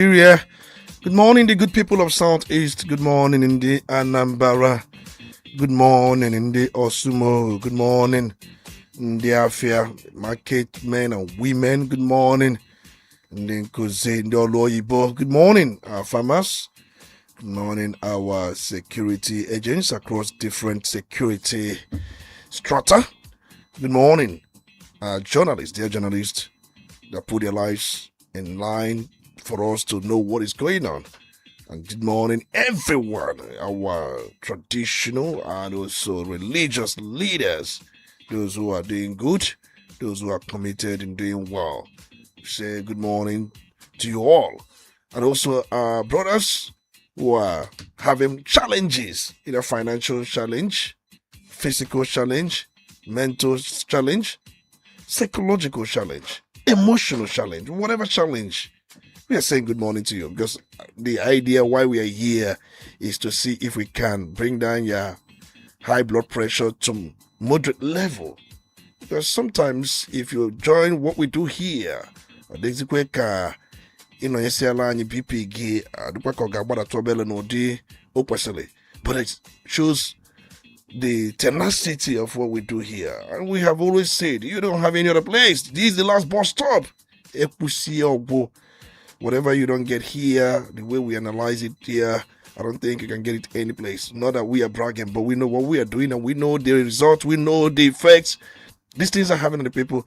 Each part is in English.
Nigeria. Good morning, the good people of Southeast. Good morning in the Anambra. Good morning in the Osumo. Good morning in the Afia market men and women. Good morning in the Nkoze, in the Oloyibo. Good morning, our farmers. Good morning, our security agents across different security strata. Good morning, our journalists, dear journalists that put their lives in line for us to know what is going on. And good morning, everyone, our traditional and also religious leaders, those who are doing good, those who are committed and doing well. Say good morning to you all. And also our brothers who are having challenges, either financial challenge, physical challenge, mental challenge, psychological challenge, emotional challenge, whatever challenge. We are saying good morning to you because the idea why we are here is to see if we can bring down your high blood pressure to moderate level. Because sometimes if you join what we do here, but it shows the tenacity of what we do here. And we have always said, you don't have any other place. This is the last bus stop. Whatever you don't get here, the way we analyze it here, I don't think you can get it any place. Not that we are bragging, but we know what we are doing and we know the results, we know the effects. These things are happening to people.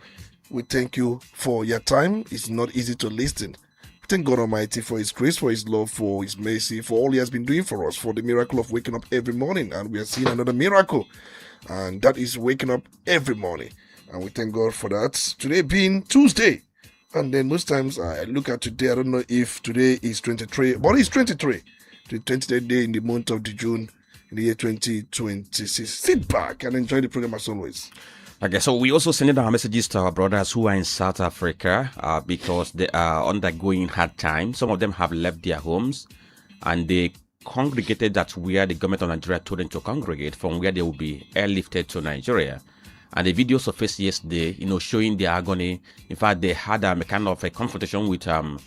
We thank you for your time. It's not easy to listen. We thank God Almighty for His grace, for His love, for His mercy, for all He has been doing for us, for the miracle of waking up every morning. And we are seeing another miracle. And that is waking up every morning. And we thank God for that. Today being Tuesday. And then most times I look at today, I don't know if today is 23, but it's 23. The 23rd day in the month of June in the year 2026. Sit back and enjoy the program as always. Okay, so we also send our messages to our brothers who are in South Africa because they are undergoing hard times. Some of them have left their homes and they congregated at where the government of Nigeria told them to congregate, from where they will be airlifted to Nigeria. And the video surfaced yesterday, showing their agony. In fact, they had a kind of a confrontation with a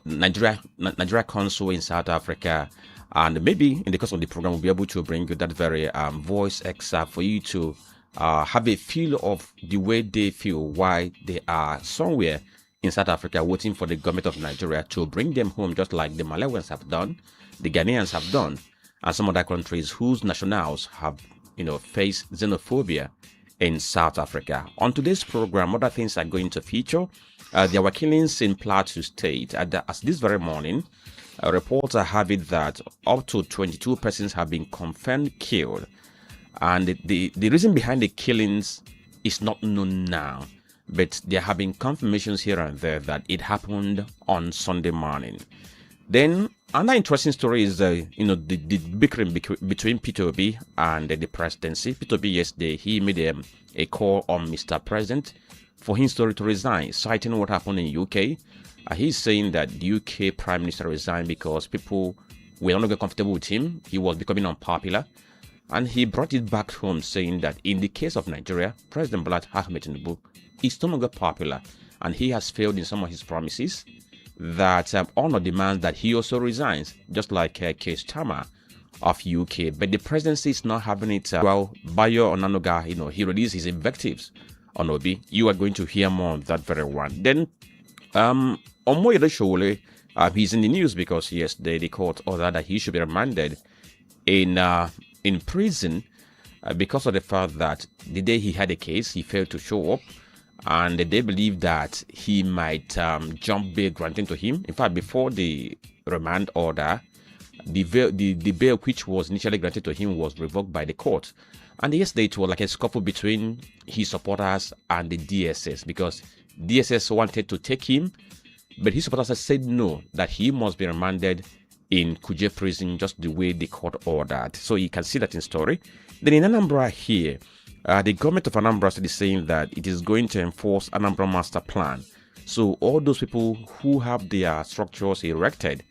Nigeria consul in South Africa. And maybe in the course of the program, we'll be able to bring you that very voice excerpt for you to have a feel of the way they feel, why they are somewhere in South Africa waiting for the government of Nigeria to bring them home, just like the Malawians have done, the Ghanaians have done, and some other countries whose nationals have, faced xenophobia in South Africa. On today's program, other things are going to feature. There were killings in Plateau State. As this very morning, reports have it that up to 22 persons have been confirmed killed. And the reason behind the killings is not known now, but there have been confirmations here and there that it happened on Sunday morning. Then another interesting story is the bickering between P2B and the presidency. P2B yesterday, he made a call on Mr. President for him to resign, citing what happened in UK. He's saying that the UK Prime Minister resigned because people were no longer comfortable with him. He was becoming unpopular. And he brought it back home, saying that in the case of Nigeria, President Bola Ahmed Tinubu is no longer popular, and he has failed in some of his promises. That honor demands that he also resigns, just like Keir Starmer of UK. But the presidency is not having it. Bayo Onanoga, he released his invectives on Obi. You are going to hear more on that very one. Then, Omoyele Sowore, he's in the news because yesterday the court ordered that he should be remanded in prison because of the fact that the day he had a case, he failed to show up. And they believe that he might jump bail granted to him. In fact, before the remand order, the bail which was initially granted to him was revoked by the court. And yesterday it was like a scuffle between his supporters and the DSS, because DSS wanted to take him, but his supporters said no, that he must be remanded in Kuje prison just the way the court ordered. So you can see that in story. Then in Anambra here, the government of Anambra State is saying that it is going to enforce Anambra Master Plan. So all those people who have their structures erected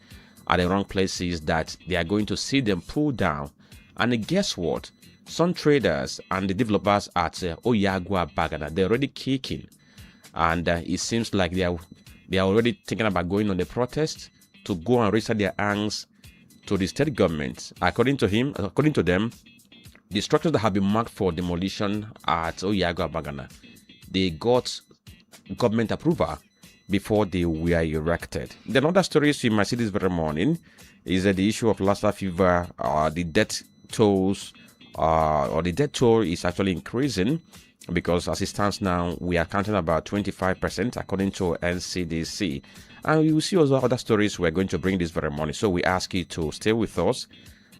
at the wrong places, that they are going to see them pulled down. And guess what? Some traders and the developers at Oyagwa Bagana, they're already kicking. And it seems like they are already thinking about going on the protest to go and register their hands to the state government. According to them, the structures that have been marked for demolition at Oyago Bagana, they got government approval before they were erected. Then other stories you might see this very morning is that the issue of Lassa fever, the death tolls, or the death toll is actually increasing, because as it stands now, we are counting about 25% according to NCDC. And you will see also other stories we're going to bring this very morning. So we ask you to stay with us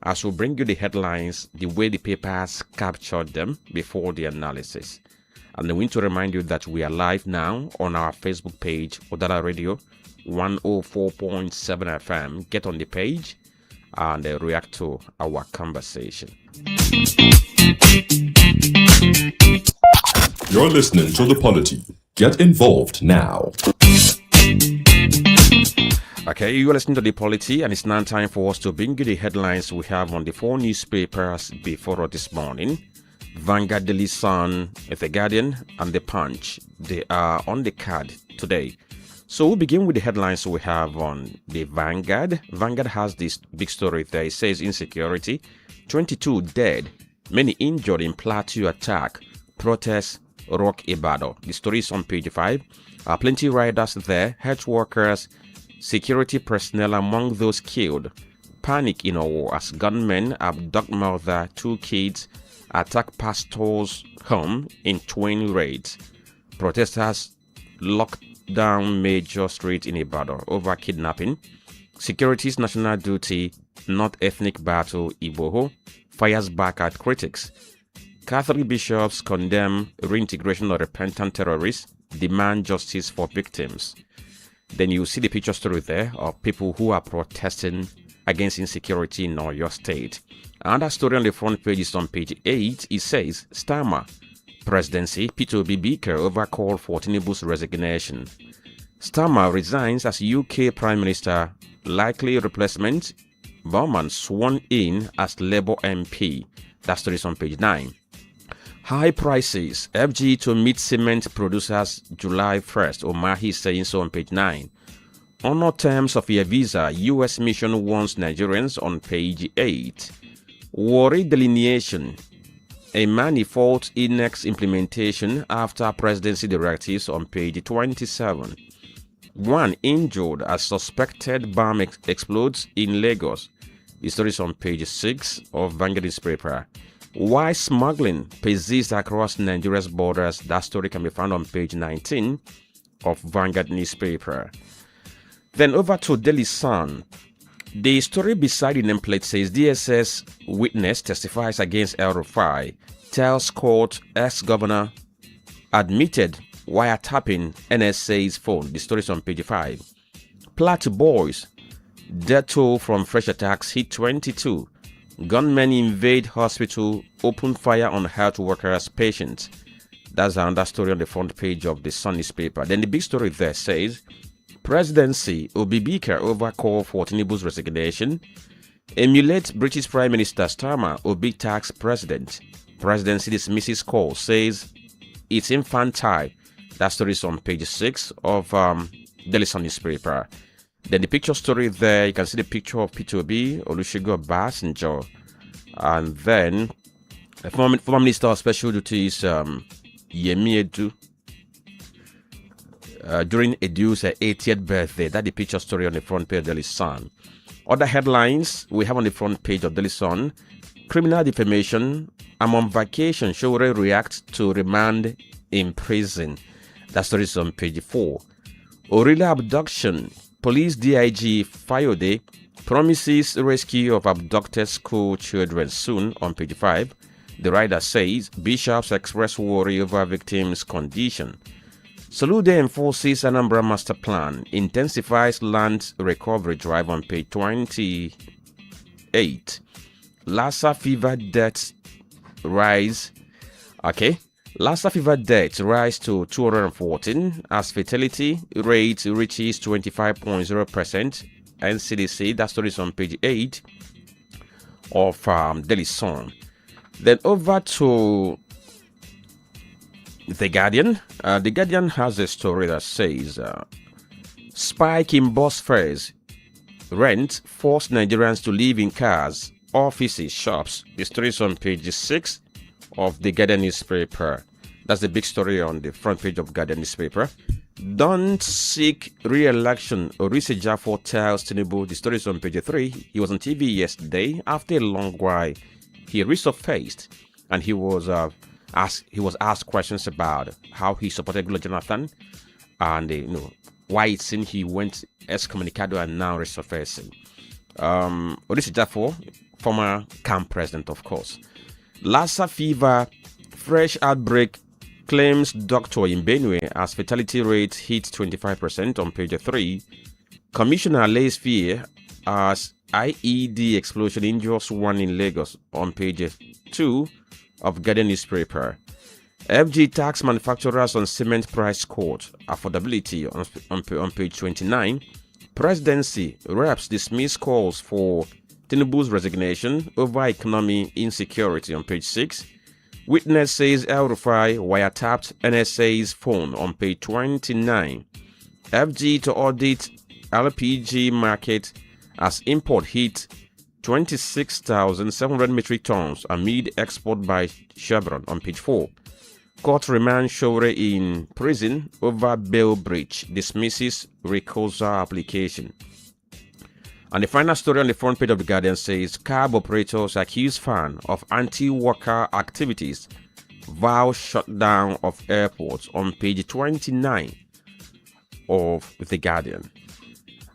as we bring you the headlines, the way the papers captured them before the analysis. And we need to remind you that we are live now on our Facebook page, Udala Radio 104.7 FM. Get on the page and react to our conversation. You're listening to the Polity. Get involved now. Okay, you are listening to the Polity, and it's now time for us to bring you the headlines we have on the 4 newspapers before us this morning. Vanguard, Daily Sun, The Guardian, and The Punch. They are on the card today. So we'll begin with the headlines we have on the Vanguard. Vanguard has this big story there. It says insecurity, 22 dead, many injured in Plateau attack, protests rock Ibadan. The story is on page 5. Plenty riders there, health workers, security personnel among those killed. Panic in Owo as gunmen abduct mother, 2 kids, attack pastor's home in twin raids. Protesters locked down major street in Ibadan over kidnapping. Security's national duty, not ethnic battle, Iboho, fires back at critics. Catholic bishops condemn reintegration of repentant terrorists, demand justice for victims. Then you see the picture story there of people who are protesting against insecurity in Oyo State. Another story on the front page is on page 8. It says, Starmer, presidency, Peter Obi Bika over call for Tinubu's resignation. Starmer resigns as UK Prime Minister, likely replacement, Bowman sworn in as Labour MP. That story is on page 9. High prices, FG to meet cement producers July 1st. Omahi is saying so on page 9. Honor terms of your visa, US mission warns Nigerians on page 8. Worry delineation, a manifold INEX implementation after presidency directives on page 27. 1 injured as suspected bomb explodes in Lagos. The story is on page 6 of Vanguard newspaper. Why smuggling persists across Nigeria's borders. That story can be found on page 19 of Vanguard newspaper. Then over to Daily Sun. The story beside the nameplate says DSS witness testifies against El Rufai, tells court ex-governor admitted wiretapping NSA's phone. The story is on page 5. Plateau boys, death toll from fresh attacks hit 22. Gunmen invade hospital, open fire on health workers, patients. That's another story on the front page of the Sun newspaper. Then the big story there says, presidency, Obi Bika over call for Tinubu's resignation. Emulate British Prime Minister Starmer, Obi tax president. Presidency dismisses call, says it's infantile. That story is on page 6 of Daily Sun newspaper. Then the picture story there, you can see the picture of Peter Obi, Olusegun Obasanjo, and then the former Minister of Special Duties, Yemi Edu, during Edu's 80th birthday. That's the picture story on the front page of Daily Sun. Other headlines we have on the front page of Daily Sun: criminal defamation. I'm on vacation. Showore reacts to remand in prison. That story is on page 4. Orila abduction. Police DIG Fayode promises rescue of abducted school children soon on page 5. The writer says bishops express worry over victims' condition. Soludo enforces Anambra master plan, intensifies land recovery drive on page 28. Lassa fever deaths rise. Lassa fever deaths rise to 214 as fatality rate reaches 25.0%. NCDC, that story is on page 8 of Daily Sun. Then over to The Guardian. The Guardian has a story that says spike in bus fares. Rent forced Nigerians to live in cars, offices, shops. The story is on page 6 of the Guardian newspaper. That's the big story on the front page of Guardian newspaper. Don't seek re-election. Orisi Jafo tells Tinubu. The story is on page 3. He was on TV yesterday. After a long while, he resurfaced and he was asked questions about how he supported Goodluck Jonathan and why it seemed he went excommunicado and now resurfacing. Orisi Jafo, former camp president, of course. Lassa fever, fresh outbreak, claims doctor in Benue as fatality rate hit 25% on page 3. Commissioner lays fear as IED explosion injures one in Lagos on page 2 of Guardian newspaper. FG tax manufacturers on cement price court affordability on page 29. Presidency reps dismiss calls for Tinubu's resignation over economy insecurity on page 6. Witness says El Rufai wiretapped NSA's phone on page 29. FG to audit LPG market as import hit 26,700 metric tons amid export by Chevron on page 4. Court remands Shore in prison over bail breach, dismisses recusal application. And the final story on the front page of the Guardian says cab operators accuse fan of anti-worker activities, vow shutdown of airports on page 29 of the Guardian.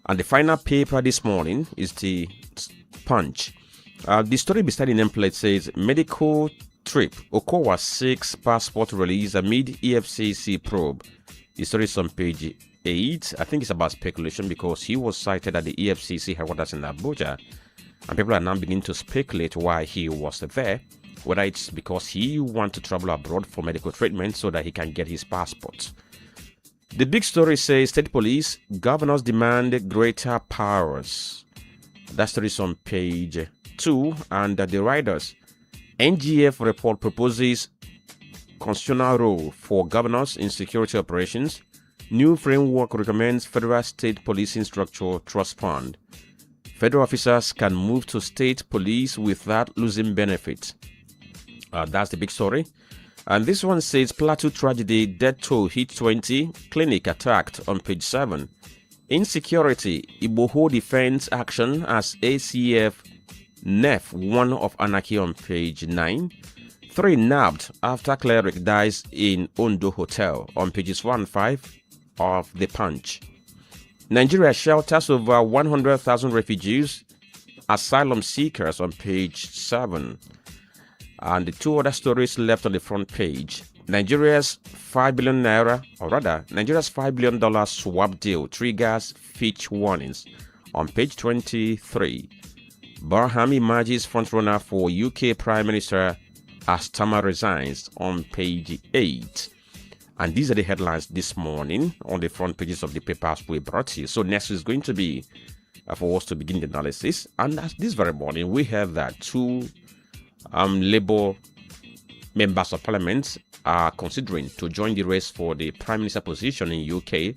And the final paper this morning is the Punch. The story beside the nameplate says medical trip. Okowa seeks passport release amid EFCC probe. The story is on page 8. I think it's about speculation because he was cited at the EFCC headquarters in Abuja, and people are now beginning to speculate why he was there, whether it's because he wants to travel abroad for medical treatment so that he can get his passport. The big story says state police, governors demand greater powers. That story is on page 2, and the riders. NGF report proposes constitutional role for governors in security operations. New framework recommends federal state policing structure trust fund. Federal officers can move to state police without losing benefits. That's the big story. And this one says Plateau tragedy, death toll hit 20, clinic attacked on page 7. Insecurity, Igboho defense action as ACF NEF 1 of anarchy on page 9. 3 nabbed after cleric dies in Ondo Hotel on pages 1 and 5 of the Punch. Nigeria shelters over 100,000 refugees, asylum seekers on page 7. And the two other stories left on the front page. Nigeria's $5 billion swap deal triggers Fitch warnings on page 23. Barham emerges frontrunner for UK Prime Minister as Tama resigns on page 8. And these are the headlines this morning on the front pages of the papers we brought to you. So next is going to be for us to begin the analysis. And this very morning, we have that two Labour members of Parliament are considering to join the race for the Prime Minister position in UK,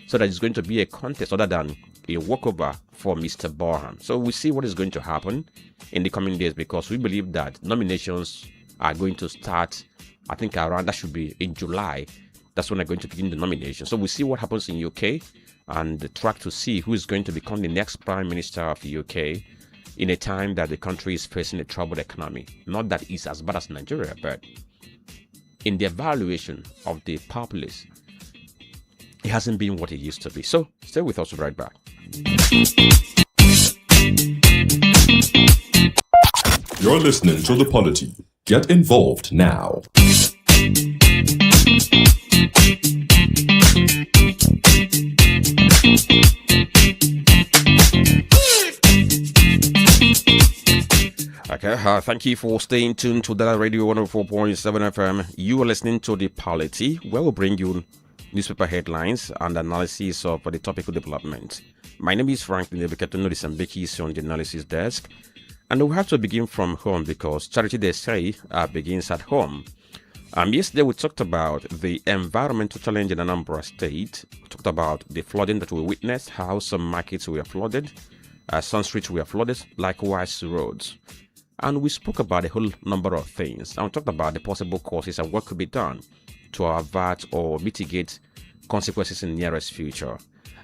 so that it's going to be a contest other than a walkover for Mr. Barham. So we see what is going to happen in the coming days, because we believe that nominations are going to start, I think around, that should be in July. That's when they're going to begin the nomination. So we see what happens in UK and track to see who is going to become the next Prime Minister of the UK in a time that the country is facing a troubled economy. Not that it's as bad as Nigeria, but in the evaluation of the populace, it hasn't been what it used to be. So stay with us, right back. You're listening to The Polity. Get involved now. Okay, thank you for staying tuned to Udala Radio 104.7 FM. You are listening to The Polity, where we'll bring you newspaper headlines and analysis of the topical development. My name is Franklin Ebeketono Disambeki on the analysis desk. And we have to begin from home because charity, they say, begins at home. Yesterday we talked about the environmental challenge in Anambra State. We talked about the flooding that we witnessed, how some markets were flooded, Some streets were flooded, likewise roads. And we spoke about a whole number of things. And we talked about the possible causes and what could be done to avert or mitigate consequences in the nearest future.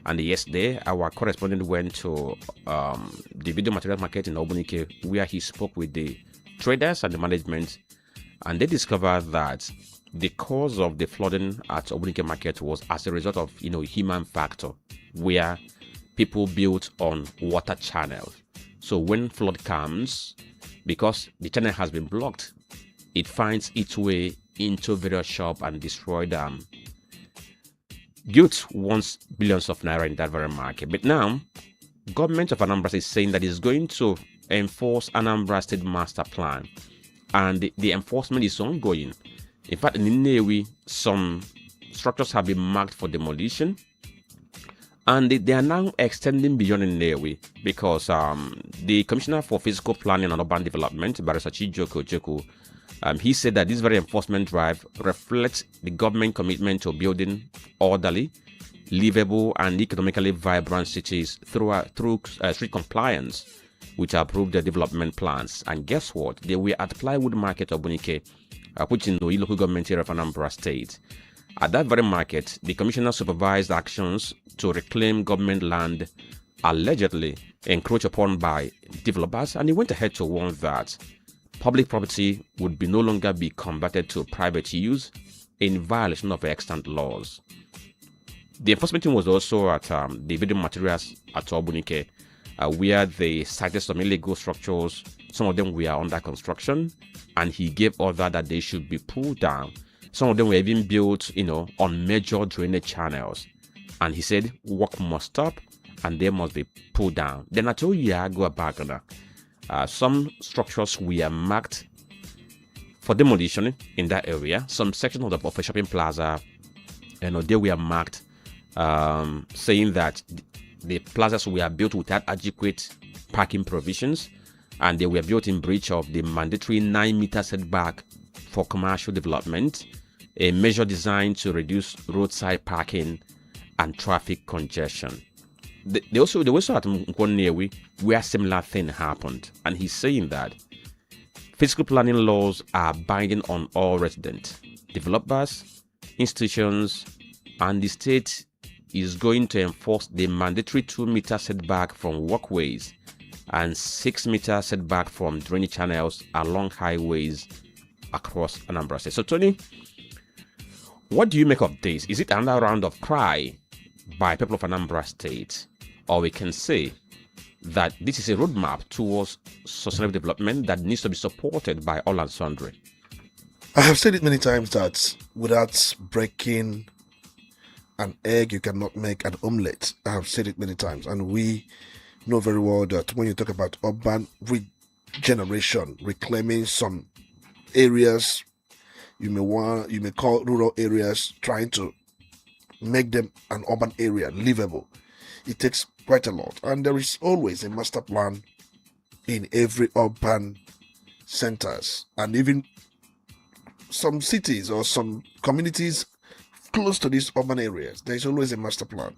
And yesterday, our correspondent went to the video material market in Obunike, where he spoke with the traders and the management, and they discovered that the cause of the flooding at Obunike market was as a result of human factor, where people built on water channels. So when flood comes, because the channel has been blocked, it finds its way into various shops and destroy them. Guilt wants billions of naira in that very market. But now, government of Anambra is saying that it's going to enforce Anambra State Master Plan. And the enforcement is ongoing. In fact, in Nnewi, some structures have been marked for demolition. And they are now extending beyond Nnewi because the Commissioner for Physical Planning and Urban Development, Barrister Chijoko Ojeku, he said that this very enforcement drive reflects the government commitment to building orderly, livable, and economically vibrant cities through strict compliance with approved development plans. And guess what? They were at Plywood Market of Obunike, which is in the local government area of Anambra State. At that very market, the commissioner supervised actions to reclaim government land allegedly encroached upon by developers, and he went ahead to warn that public property would no longer be converted to private use in violation of extant laws. The enforcement team was also at the building materials at Obunike, where they cited some illegal structures. Some of them were under construction, and he gave order that they should be pulled down. Some of them were even built, on major drainage channels. And he said, work must stop and they must be pulled down. Then I told you, go back on that. Some structures were marked for demolition in that area. Some sections of a shopping plaza, they were marked saying that the plazas were built without adequate parking provisions, and they were built in breach of the mandatory 9-meter setback for commercial development, a measure designed to reduce roadside parking and traffic congestion. They also at Nkwonewi, where a similar thing happened, and he's saying that physical planning laws are binding on all residents, developers, institutions, and the state is going to enforce the mandatory 2-meter setback from walkways and 6-meter setback from drainage channels along highways across Anambra State. So, Tony, what do you make of this? Is it another round of cry by people of Anambra State? Or we can say that this is a roadmap towards sustainable development that needs to be supported by all and sundry? I have said it many times that without breaking an egg, you cannot make an omelette. I have said it many times, and we know very well that when you talk about urban regeneration, reclaiming some areas you may call rural areas, trying to make them an urban area livable, it takes quite a lot. And there is always a master plan in every urban centers, and even some cities or some communities close to these urban areas. There is always a master plan,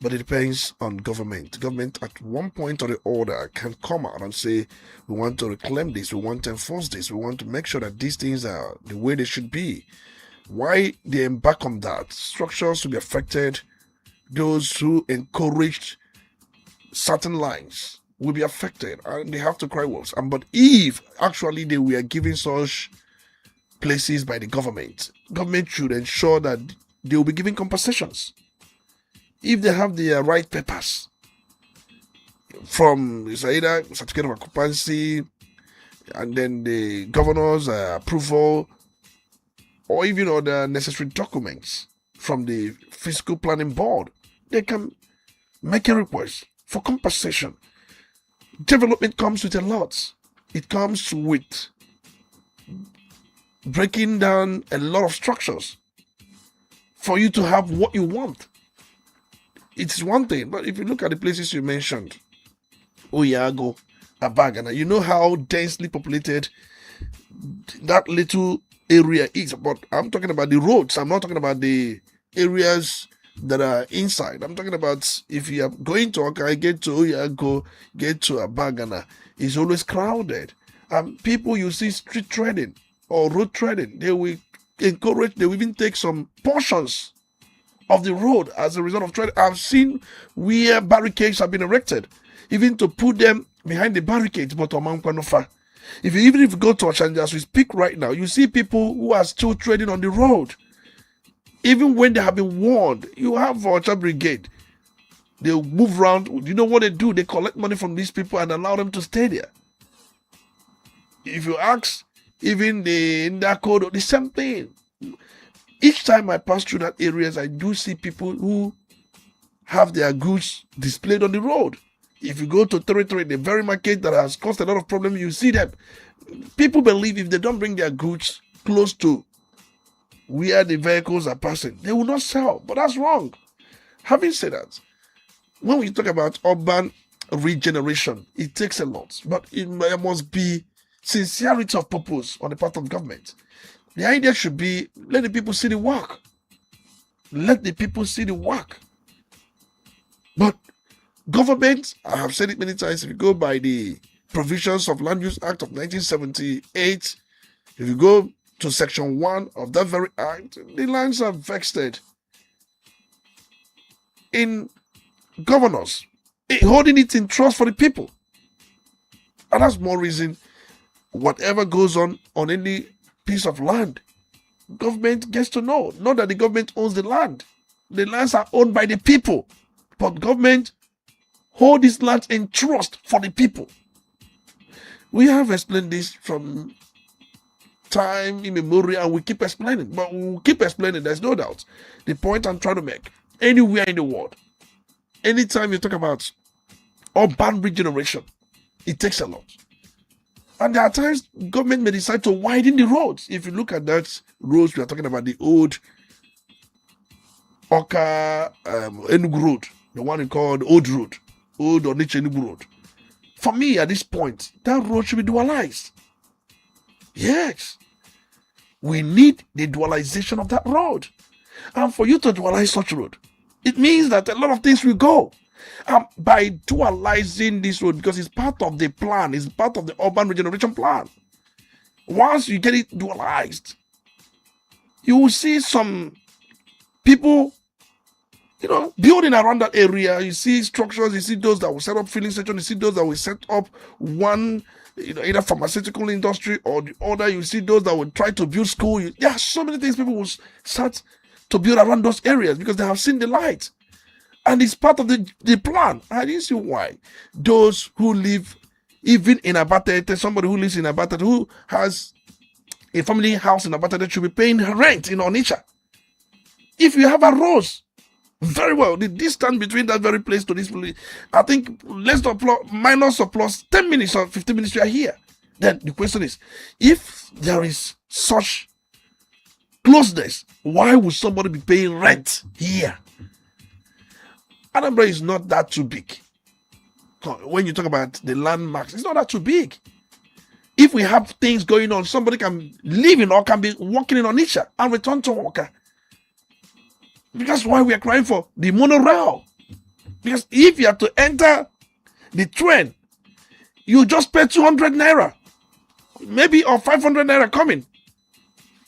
but it depends on government. Government at one point or the other can come out and say, we want to reclaim this, we want to enforce this, we want to make sure that these things are the way they should be. Why they embark on that? Structures to be affected, those who encouraged certain lines will be affected, and they have to cry wolves. But if actually they were given such places by the government should ensure that they will be giving compensations. If they have the right papers from either certificate of occupancy and then the governor's approval, or even other necessary documents from the fiscal planning board, they can make a request for compensation. Development comes with a lot. It comes with breaking down a lot of structures for you to have what you want. It's one thing, but if you look at the places you mentioned, Oyago, Abagana, you know how densely populated that little area is. But I'm talking about the roads. I'm not talking about the areas that are inside. I'm talking about if you are going to Oka, get to Oyago, get to Abagana, it's always crowded. People you see street trading or road trading, they will encourage, they will even take some portions of the road as a result of trading. I've seen where barricades have been erected, even to put them behind the barricades, but if you go to Ochanja as we speak right now, you see people who are still trading on the road. Even when they have been warned, you have Ocha Brigade. They'll move around. You know what they do? They collect money from these people and allow them to stay there. If you ask, even in that code, the same thing. Each time I pass through that areas, I do see people who have their goods displayed on the road. If you go to territory, the very market that has caused a lot of problems, you see them. People believe if they don't bring their goods close to where the vehicles are passing, they will not sell. But that's wrong. Having said that, when we talk about urban regeneration, it takes a lot. But there must be sincerity of purpose on the part of government. The idea should be, let the people see the work. Let the people see the work. But government, I have said it many times, if you go by the provisions of Land Use Act of 1978, if you go to Section 1 of that very act, the lands are vested in governors, holding it in trust for the people. And that's more reason, whatever goes on any piece of land, government gets to know. Not that the government owns the land. The lands are owned by the people. But government hold this land in trust for the people. We have explained this from time immemorial, and we keep explaining. But we'll keep explaining, there's no doubt. The point I'm trying to make, anywhere in the world, anytime you talk about urban regeneration, it takes a lot. And there are times government may decide to widen the roads. If you look at that roads, we are talking about the old Oka Enugu Road, the one called Old Road, Old Onitsha Enugu Road. For me, at this point, that road should be dualized. Yes. We need the dualization of that road. And for you to dualize such road, it means that a lot of things will go. By dualizing this road, because it's part of the plan, it's part of the urban regeneration plan. Once you get it dualized, you will see some people, building around that area. You see structures, you see those that will set up filling stations, you see those that will set up one, either pharmaceutical industry or the other. You see those that will try to build school. There are so many things people will start to build around those areas because they have seen the light. And it's part of the plan. I didn't see why those who live even in Abatete, somebody who lives in Abatete, who has a family house in Abatete, should be paying rent in Onitsha. If you have a rose, very well, the distance between that very place to this place, I think less or plus, minus or plus 10 minutes or 15 minutes, you are here. Then the question is, if there is such closeness, why would somebody be paying rent here? Anambra is not that too big. When you talk about the landmarks, it's not that too big. If we have things going on, somebody can live in or can be working in Onitsha and return to Oka. That's why we are crying for the monorail. Because if you have to enter the train, you just pay 200 naira. Maybe or 500 naira coming.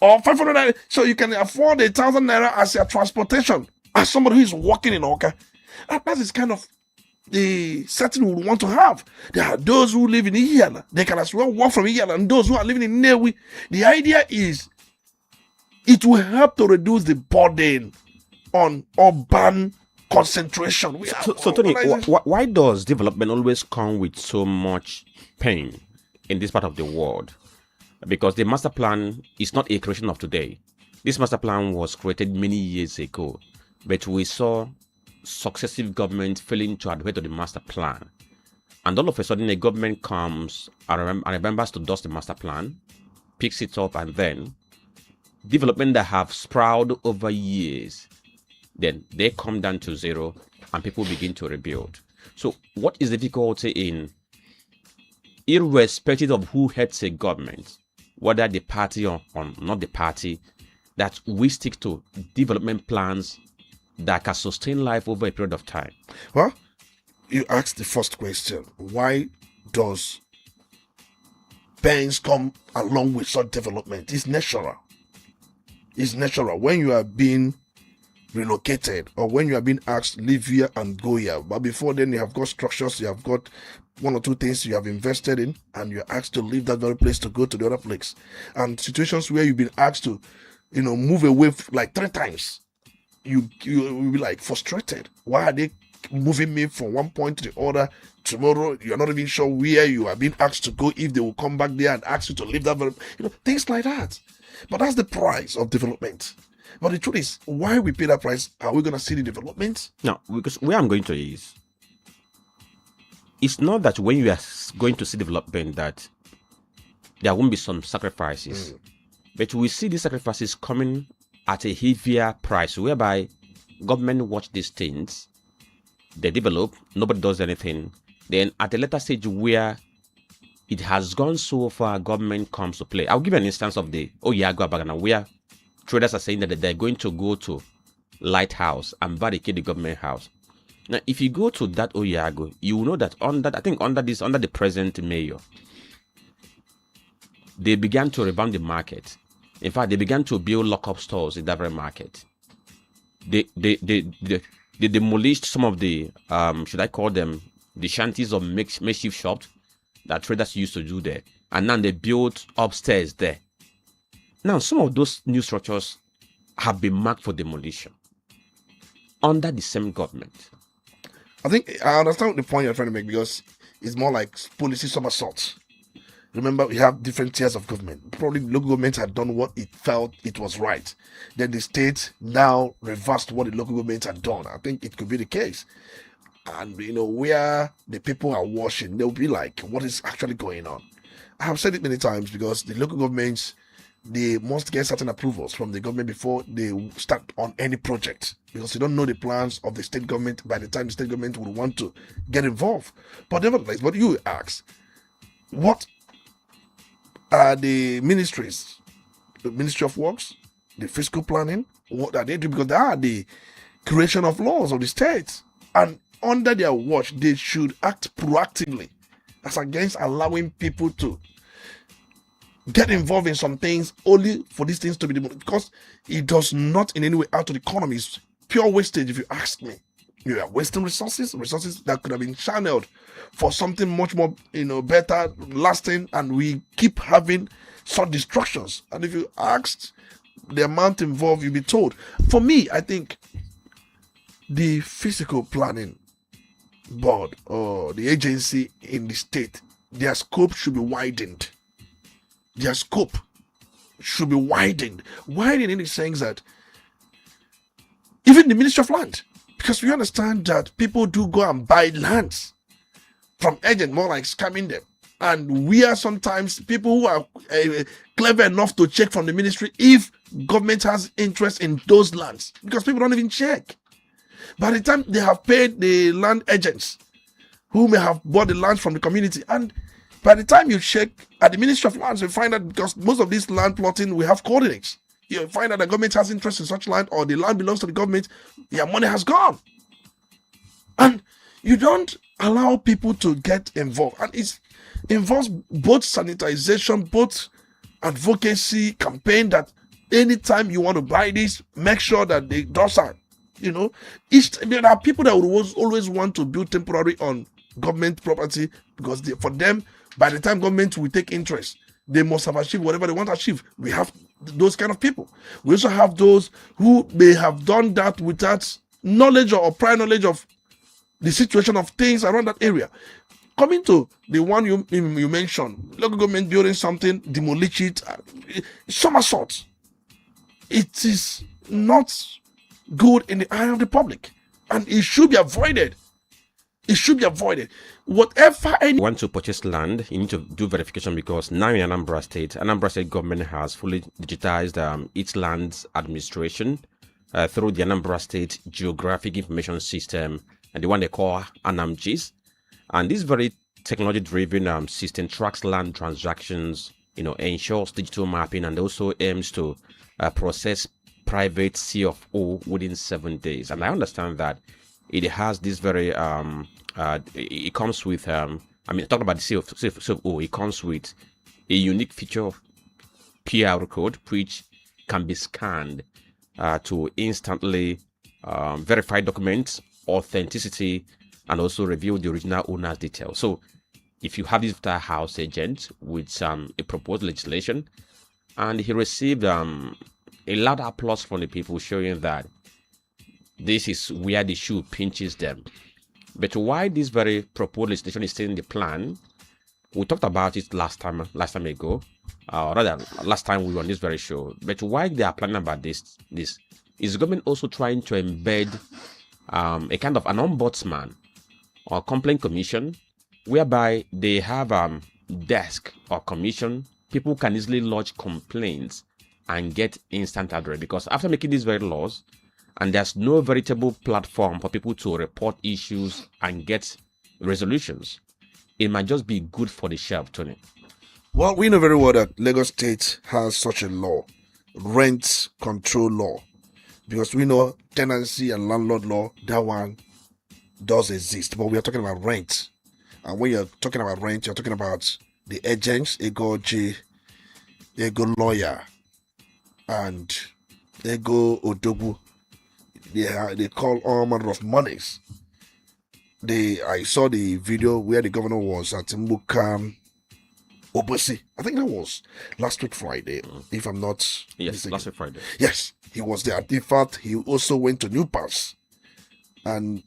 Or 500 naira. So you can afford 1,000 naira as your transportation. As somebody who is working in Oka. And that is kind of the setting we want to have. There are those who live in Iyala. They can as well work from Iyala. And those who are living in Newi. The idea is it will help to reduce the burden on urban concentration. So Tony, why does development always come with so much pain in this part of the world? Because the master plan is not a creation of today. This master plan was created many years ago, but we saw successive governments failing to adhere to the master plan. And all of a sudden, a government comes and remembers to dust the master plan, picks it up, and then development that have sprouted over years, then they come down to zero and people begin to rebuild. So what is the difficulty in, irrespective of who heads a government, whether the party or not the party, that we stick to development plans that can sustain life over a period of time. Well, you asked the first question. Why does pains come along with such development? It's natural. It's natural. When you are being relocated or when you are being asked live here and go here, but before then you have got structures, you have got one or two things you have invested in, and you're asked to leave that very place to go to the other place. And situations where you've been asked to, move away like 3 times, you will be like frustrated. Why are they moving me from one point to the other? Tomorrow you're not even sure where you are being asked to go, if they will come back there and ask you to leave that very, things like that. But that's the price of development. But the truth is, why we pay that price? Are we going to see the development? No, because where I'm going to is, it's not that when you are going to see development that there won't be some sacrifices, but we see these sacrifices coming at a heavier price, whereby government watch these things, they develop, nobody does anything. Then at a later stage where it has gone so far, government comes to play. I'll give an instance of the Oyago Bagana, where traders are saying that they're going to go to Lighthouse and barricade the government house. Now, if you go to that Oyago, you will know that under the present mayor, they began to revamp the market. In fact, they began to build lock-up stores in that very market. They demolished some of the should I call them the shanties of makeshift shops that traders used to do there, and now they built upstairs there. Now, some of those new structures have been marked for demolition under the same government. I think I understand the point you're trying to make, because it's more like policy somersaults. Remember, we have different tiers of government. Probably the local government had done what it felt it was right. Then the state now reversed what the local government had done. I think it could be the case. And, where the people are watching, they'll be like, what is actually going on? I have said it many times, because the local governments, they must get certain approvals from the government before they start on any project, because they don't know the plans of the state government by the time the state government will want to get involved. But nevertheless, what you ask, what are the ministries, the Ministry of Works, the fiscal planning, what are they doing? Because they are the creation of laws of the state, and under their watch, they should act proactively as against allowing people to get involved in some things only for these things to be demolished, because it does not in any way add to the economy. It's pure wastage, if you ask me. You are wasting resources that could have been channeled for something much more, better, lasting, and we keep having such destructions. And if you asked the amount involved, you'll be told. For me, I think the physical planning board or the agency in the state, their scope should be widened. Their scope should be widened. Widened in the sense that even the Ministry of Land, because we understand that people do go and buy lands from agents, more like scamming them. And we are sometimes people who are clever enough to check from the ministry if government has interest in those lands, because people don't even check. By the time they have paid the land agents who may have bought the land from the community, and by the time you check at the Ministry of Lands, you find that because most of this land plotting, we have coordinates. You find that the government has interest in such land, or the land belongs to the government, your money has gone. And you don't allow people to get involved. And it involves both sanitization, both advocacy campaign, that anytime you want to buy this, make sure that the doors are, there are people that would always want to build temporary on government property, because for them, by the time government will take interest, they must have achieved whatever they want to achieve. We have those kind of people. We also have those who may have done that without knowledge or prior knowledge of the situation of things around that area. Coming to the one you mentioned, local government building something, demolish it, somersault. It is not good in the eye of the public, and it should be avoided. It should be avoided. Whatever any want to purchase land, you need to do verification, because now in Anambra State government has fully digitized its lands administration through the Anambra State Geographic Information System, and the one they call ANAMGIS. And this very technology-driven system tracks land transactions, ensures digital mapping, and also aims to process private C of O within 7 days. And I understand that it has this very it comes with talking about the C of O, it comes with a unique feature of QR code which can be scanned to instantly verify documents, authenticity, and also reveal the original owner's details. So if you have this house agent with a proposed legislation, and he received a loud applause from the people showing that this is where the shoe pinches them. But why this very proposed legislation is still in the plan, we talked about it last time ago, or rather last time we were on this very show. But why they are planning about this is the government also trying to embed a kind of an ombudsman or complaint commission, whereby they have desk or commission. People can easily lodge complaints and get instant address, because after making these very laws, and there's no veritable platform for people to report issues and get resolutions, it might just be good for the shelf, Tony. Well, we know very well that Lagos State has such a law, rent control law, because we know tenancy and landlord law, that one does exist, but we are talking about rent. And when you're talking about rent, you're talking about the agents, Ego lawyer, and Ego Odogu. They call all manner of monies. I saw the video where the governor was at Mbukam Obosi. I think that was last week Friday, if I'm not mistaken. Last week Friday. Yes, he was there. In fact, he also went to New Pass and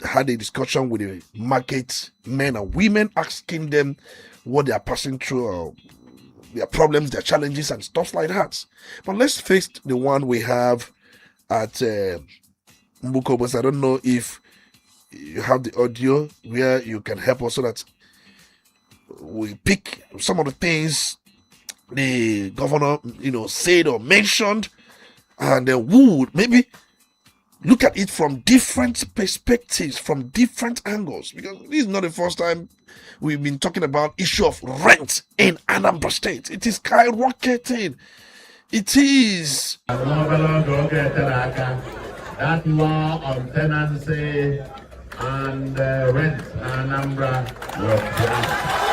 had a discussion with the market men and women, asking them what they are passing through, or their problems, their challenges, and stuff like that. But let's face the one we have at Mbukobos. I don't know if you have the audio where you can help us so that we pick some of the things the governor, said or mentioned, and we would maybe look at it from different perspectives, from different angles, because this is not the first time we've been talking about issue of rent in Anambra State. It is skyrocketing. It is. That law on tenancy and rent in Anambra was passed.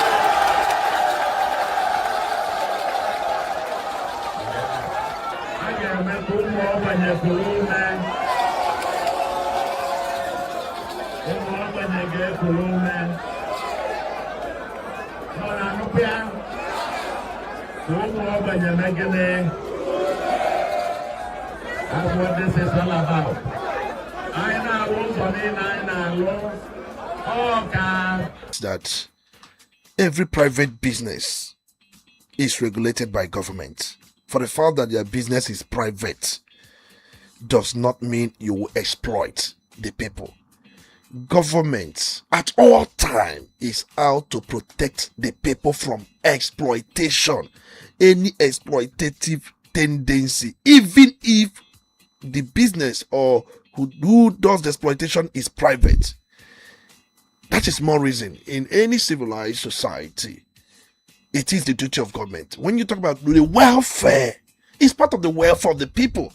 That's what this is all about. That every private business is regulated by government. For the fact that your business is private does not mean you will exploit the people. Government at all time is out to protect the people from exploitation, any exploitative tendency, even if the business or who does the exploitation is private. That is more reason in any civilized society. It is the duty of government. When you talk about the welfare, it's part of the welfare of the people.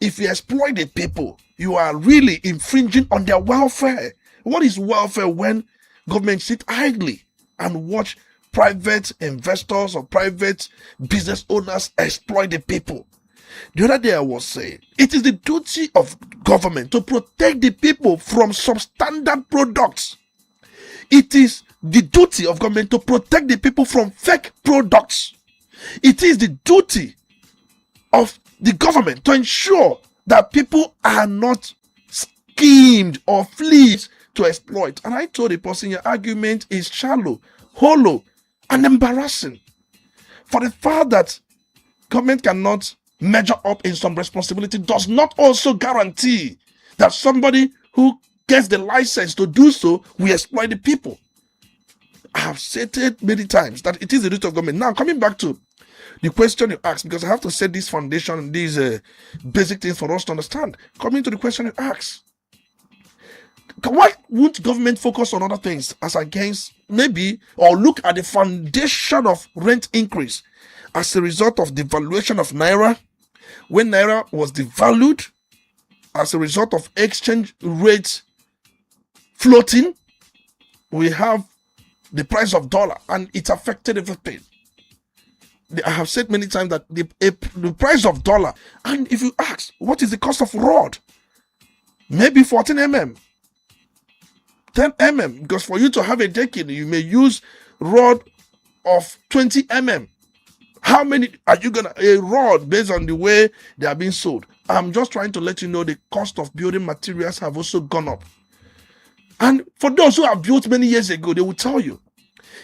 If you exploit the people, you are really infringing on their welfare. What is welfare when government sit idly and watch private investors or private business owners exploit the people? The other day I was saying, it is the duty of government to protect the people from substandard products. It is the duty of government to protect the people from fake products. It is the duty of the government to ensure that people are not schemed or fleas to exploit. And I told the person, your argument is shallow, hollow, and embarrassing. For the fact that government cannot measure up in some responsibility does not also guarantee that somebody who gets the license to do so will exploit the people. I have said it many times that it is the duty of government. Now, coming back to the question you asked, because I have to set this foundation, these basic things for us to understand. Coming to the question you asked, why won't government focus on other things as against maybe, or look at the foundation of rent increase as a result of the devaluation of Naira, when Naira was devalued as a result of exchange rates floating, we have the price of dollar, and it affected everything. I have said many times that the price of dollar, and if you ask, what is the cost of rod? Maybe 14 mm, 10 mm, because for you to have a decking, you may use rod of 20 mm. How many are you gonna a rod based on the way they are being sold? I'm just trying to let you know the cost of building materials have also gone up. And for those who have built many years ago, they will tell you,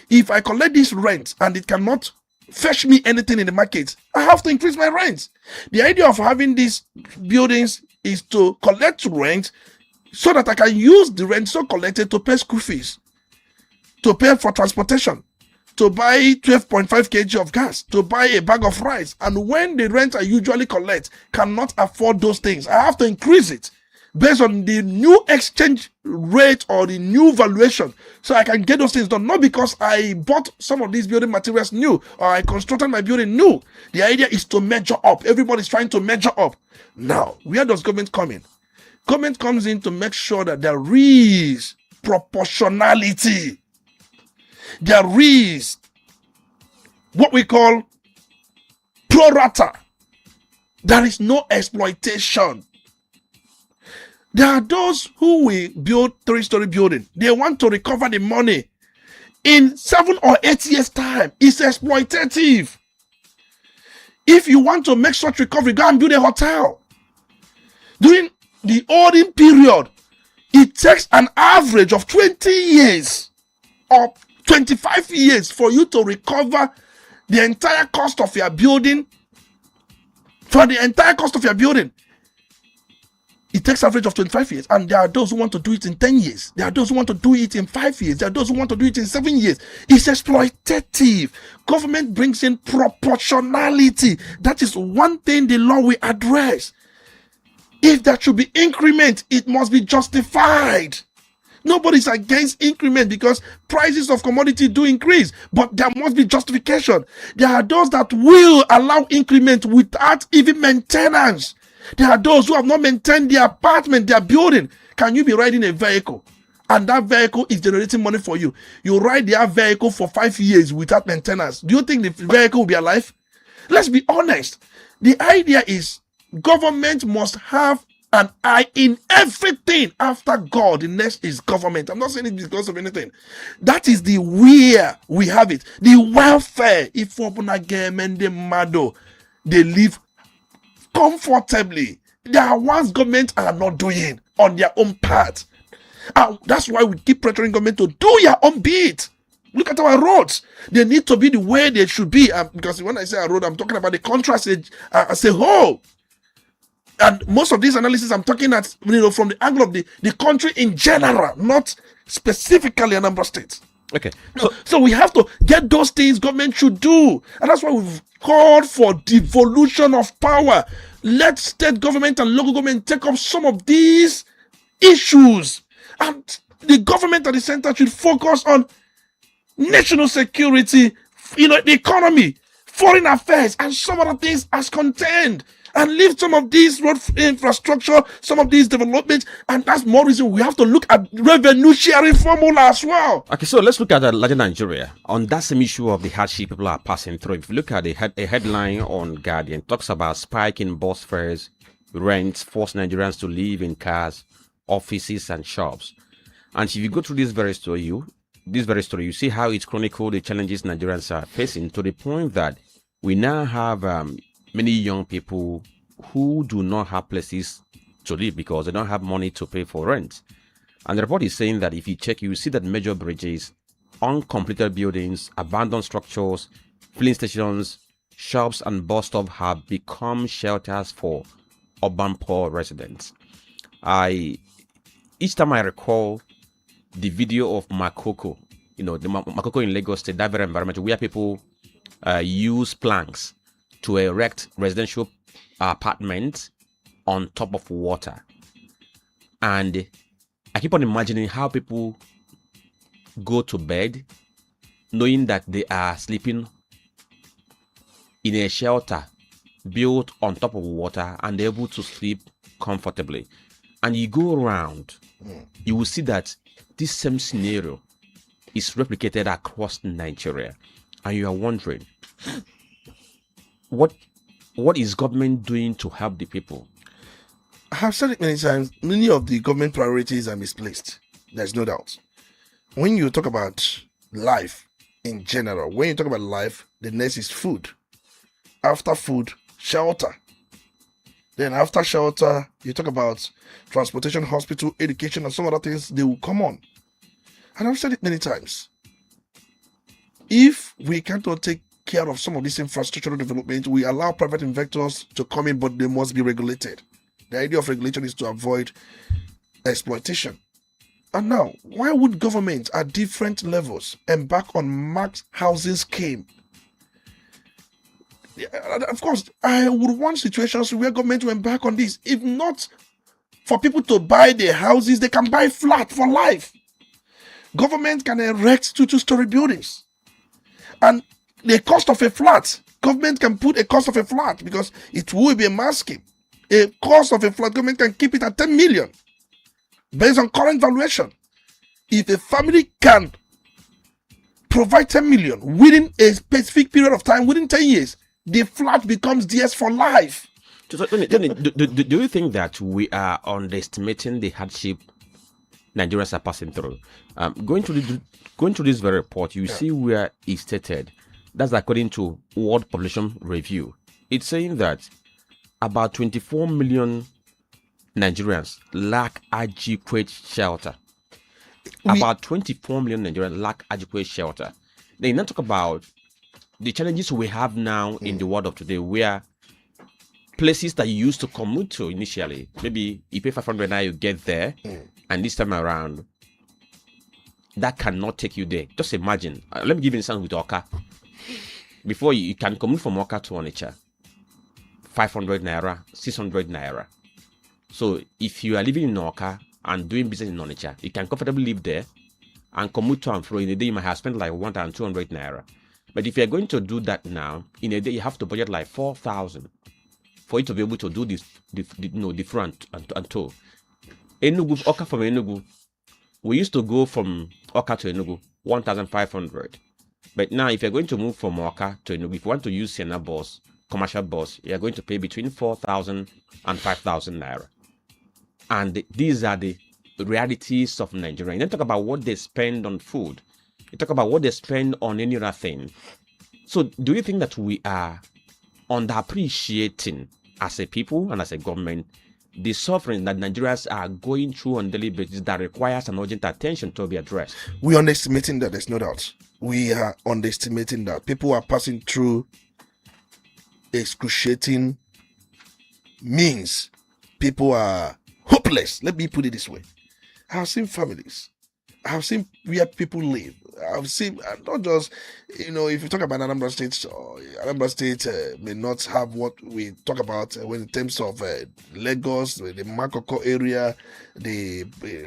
if I collect this rent and it cannot fetch me anything in the market, I have to increase my rent. The idea of having these buildings is to collect rent so that I can use the rent so collected to pay school fees, to pay for transportation, to buy 12.5 kg of gas, to buy a bag of rice. And when the rent I usually collect cannot afford those things, I have to increase it based on the new exchange rate or the new valuation, so I can get those things done. Not because I bought some of these building materials new or I constructed my building new. The idea is to measure up. Everybody's trying to measure up. Now, where does government come in? Government comes in to make sure that there is proportionality. There is what we call pro rata. There is no exploitation. There are those who will build 3-story building. They want to recover the money in 7 or 8 years' time. It's exploitative. If you want to make such recovery, go and build a hotel. During the olden period, it takes an average of 20 years or 25 years for you to recover the entire cost of your building. For the entire cost of your building, it takes average of 25 years. And there are those who want to do it in 10 years. There are those who want to do it in 5 years. There are those who want to do it in 7 years. It's exploitative. Government brings in proportionality. That is one thing the law will address. If there should be increment, it must be justified. Nobody's against increment because prices of commodity do increase, but there must be justification. There are those that will allow increment without even maintenance. There are those who have not maintained their apartment, their building. Can you be riding a vehicle and that vehicle is generating money for you? You ride their vehicle for 5 years without maintenance. Do you think the vehicle will be alive? Let's be honest. The idea is government must have an eye in everything. After God, the next is government. I'm not saying it because of anything. That is the where we have it. The welfare. If they live comfortably. There are ones government are not doing on their own part. And that's why we keep pressuring government to do your own bit. Look at our roads. They need to be the way they should be. Because when I say a road, I'm talking about the contrast as a whole. And most of these analysis I'm talking at, from the angle of the country in general, not specifically Anambra State. Okay. So we have to get those things government should do. And that's why we've called for devolution of power. Let state government and local government take up some of these issues. And the government at the center should focus on national security, the economy, foreign affairs, and some other things as contained. And leave some of these road infrastructure, some of these developments, and that's more reason we have to look at revenue sharing formula as well. Okay, so let's look at larger Nigeria. On that same issue of the hardship people are passing through, if you look at a headline on Guardian, talks about spike in bus fares, rents, force Nigerians to live in cars, offices, and shops. And if you go through this very story, you see how it's chronicled the challenges Nigerians are facing, to the point that we now have many young people who do not have places to live because they don't have money to pay for rent. And the report is saying that if you check, you see that major bridges, uncompleted buildings, abandoned structures, filling stations, shops, and bus stops have become shelters for urban poor residents. Each time I recall the video of Makoko, the Makoko in Lagos State, that very environment where people use planks to erect residential apartments on top of water. And I keep on imagining how people go to bed knowing that they are sleeping in a shelter built on top of water and they're able to sleep comfortably. And you go around, you will see that this same scenario is replicated across Nigeria. And you are wondering, what is government doing to help the people? I have said it many times, many of the government priorities are misplaced. There's no doubt. When you talk about life in general, when you talk about life, the next is food. After food, shelter. Then after shelter, you talk about transportation, hospital, education, and some other things, they will come on. And I've said it many times. If we cannot take care of some of this infrastructural development, we allow private investors to come in, but they must be regulated. The idea of regulation is to avoid exploitation. And now, why would government at different levels embark on mass housing scheme? Of course, I would want situations where government will embark on this. If not for people to buy their houses, they can buy flat for life. Government can erect two-story buildings. And the cost of a flat, government can put a cost of a flat because it will be a mass scheme. A cost of a flat, government can keep it at 10 million based on current valuation. If a family can provide 10 million within a specific period of time, within 10 years, the flat becomes theirs for life. So, do you think that we are underestimating the hardship Nigerians are passing through? Going through this very report, you see where it's stated. That's according to World Population Review. It's saying that about 24 million Nigerians lack adequate shelter. About 24 million Nigerians lack adequate shelter. Then you now talk about the challenges we have now in the world of today, where places that you used to commute to initially, maybe you pay 500 now, you get there, and this time around, that cannot take you there. Just imagine. Let me give you an example with Oka. Before you can commute from Oka to Onitsha, 500 naira, 600 naira. So if you are living in Oka and doing business in Onitsha, you can comfortably live there and commute to and fro. In a day, you might have spent like 1,200 naira. But if you're going to do that now, in a day, you have to budget like 4,000 for you to be able to do this, the front and toe. Enugu, Oka from Enugu, we used to go from Oka to Enugu, 1,500. But now, if you're going to move from Oka to Enugu, if you want to use Sienna bus, commercial bus, you're going to pay between 4,000 and 5,000 naira. And these are the realities of Nigeria. You don't talk about what they spend on food. You talk about what they spend on any other thing. So do you think that we are underappreciating as a people and as a government the suffering that Nigerians are going through on a daily basis that requires an urgent attention to be addressed? We're underestimating that, there's no doubt. We are underestimating that. People are passing through excruciating means. People are hopeless. Let me put it this way. I have seen families. I have seen where people live. I've seen, not just, if you talk about Anambra State may not have what we talk about when in terms of Lagos, the Makoko area,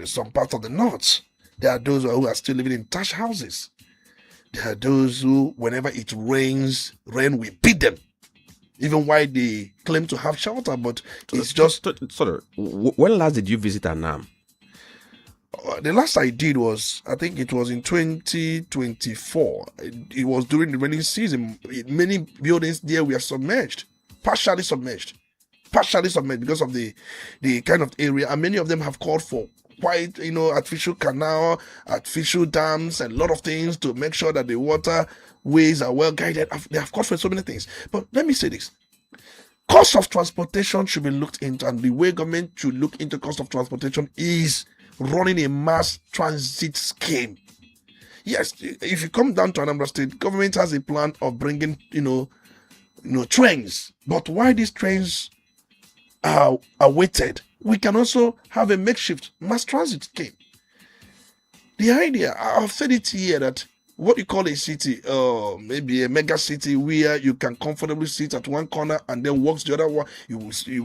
some parts of the north. There are those who are still living in thatched houses. There are those who, whenever it rains, rain will beat them. Even while they claim to have shelter, but it's just... Sorry, when last did you visit Annam? The last I did was, I think it was in 2024. It was during the rainy season. Many buildings there were submerged, partially submerged because of the kind of area. And many of them have called for quite, artificial canal, artificial dams, and a lot of things to make sure that the waterways are well guided. They have called for so many things. But let me say this. Cost of transportation should be looked into, and the way government should look into cost of transportation is running a mass transit scheme. Yes, if you come down to Anambra State, government has a plan of bringing, trains. But while these trains are waited, we can also have a makeshift mass transit scheme. The idea, I've said it here, that what you call a city, maybe a mega city where you can comfortably sit at one corner and then walk to the other one. You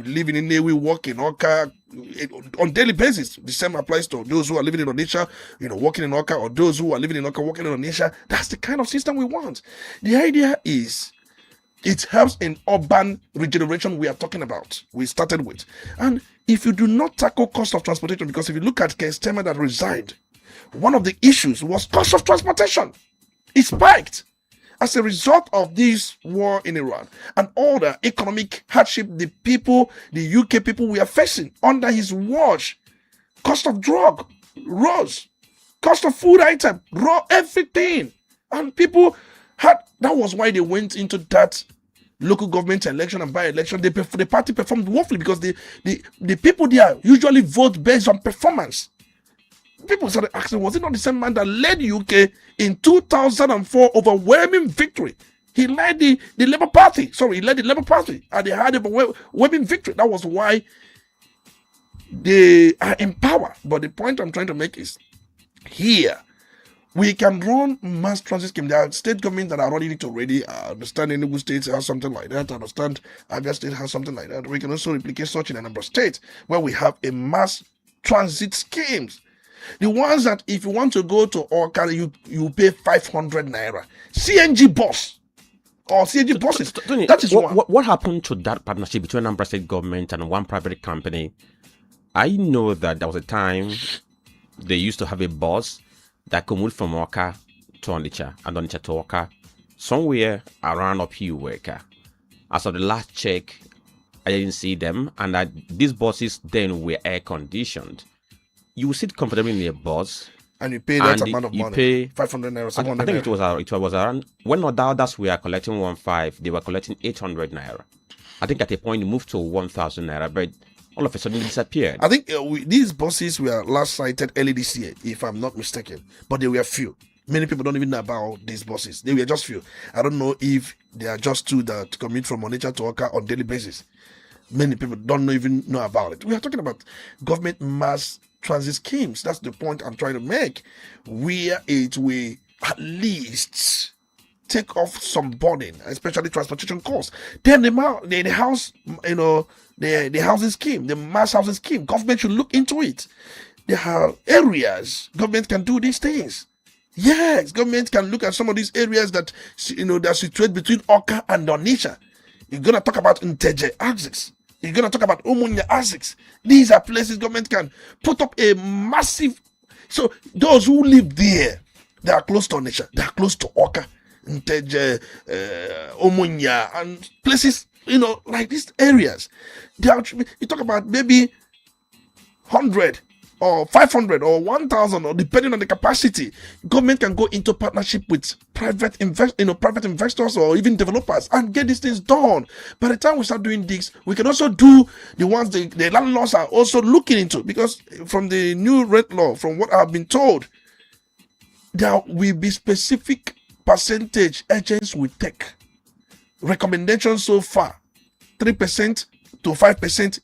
live in Nnewi, walk in Oka on daily basis. The same applies to those who are living in Onitsha, walking in Oka, or those who are living in Oka, walking in Onitsha. That's the kind of system we want. The idea is It helps in urban regeneration we are talking about, we started with. And if you do not tackle cost of transportation, because if you look at Kestema that resigned, one of the issues was cost of transportation. It spiked as a result of this war in Iran and all the economic hardship the people, the UK people we are facing under his watch. Cost of drug rose, cost of food item rose, everything. And people had, that was why they went into that local government election and by-election. The party performed woefully because the people there usually vote based on performance. People started asking, was it not the same man that led UK in 2004 overwhelming victory? He led the Labour Party. Sorry, he led the Labour Party and they had overwhelming victory. That was why they are in power. But the point I'm trying to make is, here, we can run mass transit scheme. There are state governments that are running it already. I understand Enugu State has something like that. I understand Abia State has something like that. We can also replicate such in a number of states where we have a mass transit schemes. The ones that if you want to go to Oka, you pay 500 naira. CNG bus or CNG buses. Tony, that is what happened to that partnership between Anambra State government and one private company? I know that there was a time they used to have a bus that could move from Oka to Onitsha and Onitsha to Oka, somewhere around up here. As of the last check, I didn't see them, and these buses then were air conditioned. You sit comfortably in a bus, and you pay that amount of money. Pay 500 naira, 700 I think naira. it was around, when the others were collecting 1.5, they were collecting 800 naira. I think at a point it moved to 1,000 naira, but all of a sudden it disappeared. I think these buses were last sighted early this year, if I'm not mistaken, but they were few. Many people don't even know about these buses. They were just few. I don't know if they are just two that commute from Onitsha to Oka on daily basis. Many people don't even know about it. We are talking about government mass transit schemes. That's the point I'm trying to make, where it will at least take off some burden, especially transportation costs. Then the house, the housing scheme, the mass housing scheme, government should look into it. There are areas government can do these things. Yes, government can look at some of these areas that that are situated between Oka and Onitsha. You're gonna talk about Nteje axis. You're gonna talk about Umunya axis. These are places government can put up a massive. So those who live there, they are close to Onitsha, they are close to Oka, Nteje, Umunya, and places like these areas. You talk about maybe 100 or 500 or 1,000, or depending on the capacity, government can go into partnership with private investors or even developers and get these things done. By the time we start doing this, we can also do the ones the landlords are also looking into, because from the new rent law, from what I've been told, there will be specific percentage agents will take. Recommendations so far, 3% to 5%.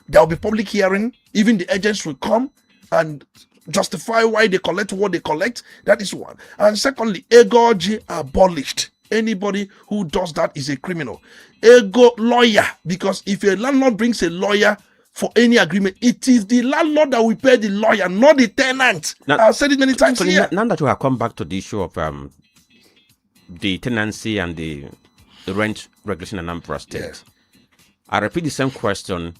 There will be public hearing. Even the agents will come and justify why they collect what they collect. That is one. And secondly, Ego-G abolished. Anybody who does that is a criminal. Ego lawyer, because if a landlord brings a lawyer for any agreement, it is the landlord that will pay the lawyer, not the tenant. Now, I've said it many times here. Now that we have come back to the issue of the tenancy and the rent regulation in Anambra State, yes. I repeat the same question.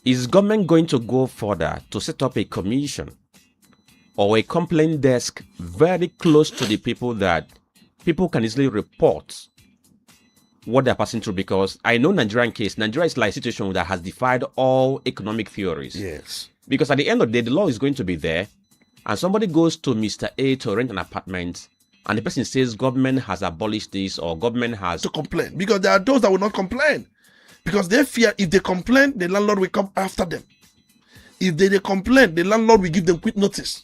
Is government going to go further to set up a commission or a complaint desk very close to the people, that people can easily report what they're passing through? Because I know Nigeria is like a situation that has defied all economic theories. Yes. Because at the end of the day, the law is going to be there, and somebody goes to Mr. A to rent an apartment, and the person says government has abolished this, or government has to complain, because there are those that will not complain. Because they fear if they complain, the landlord will come after them. If they complain, the landlord will give them quick notice.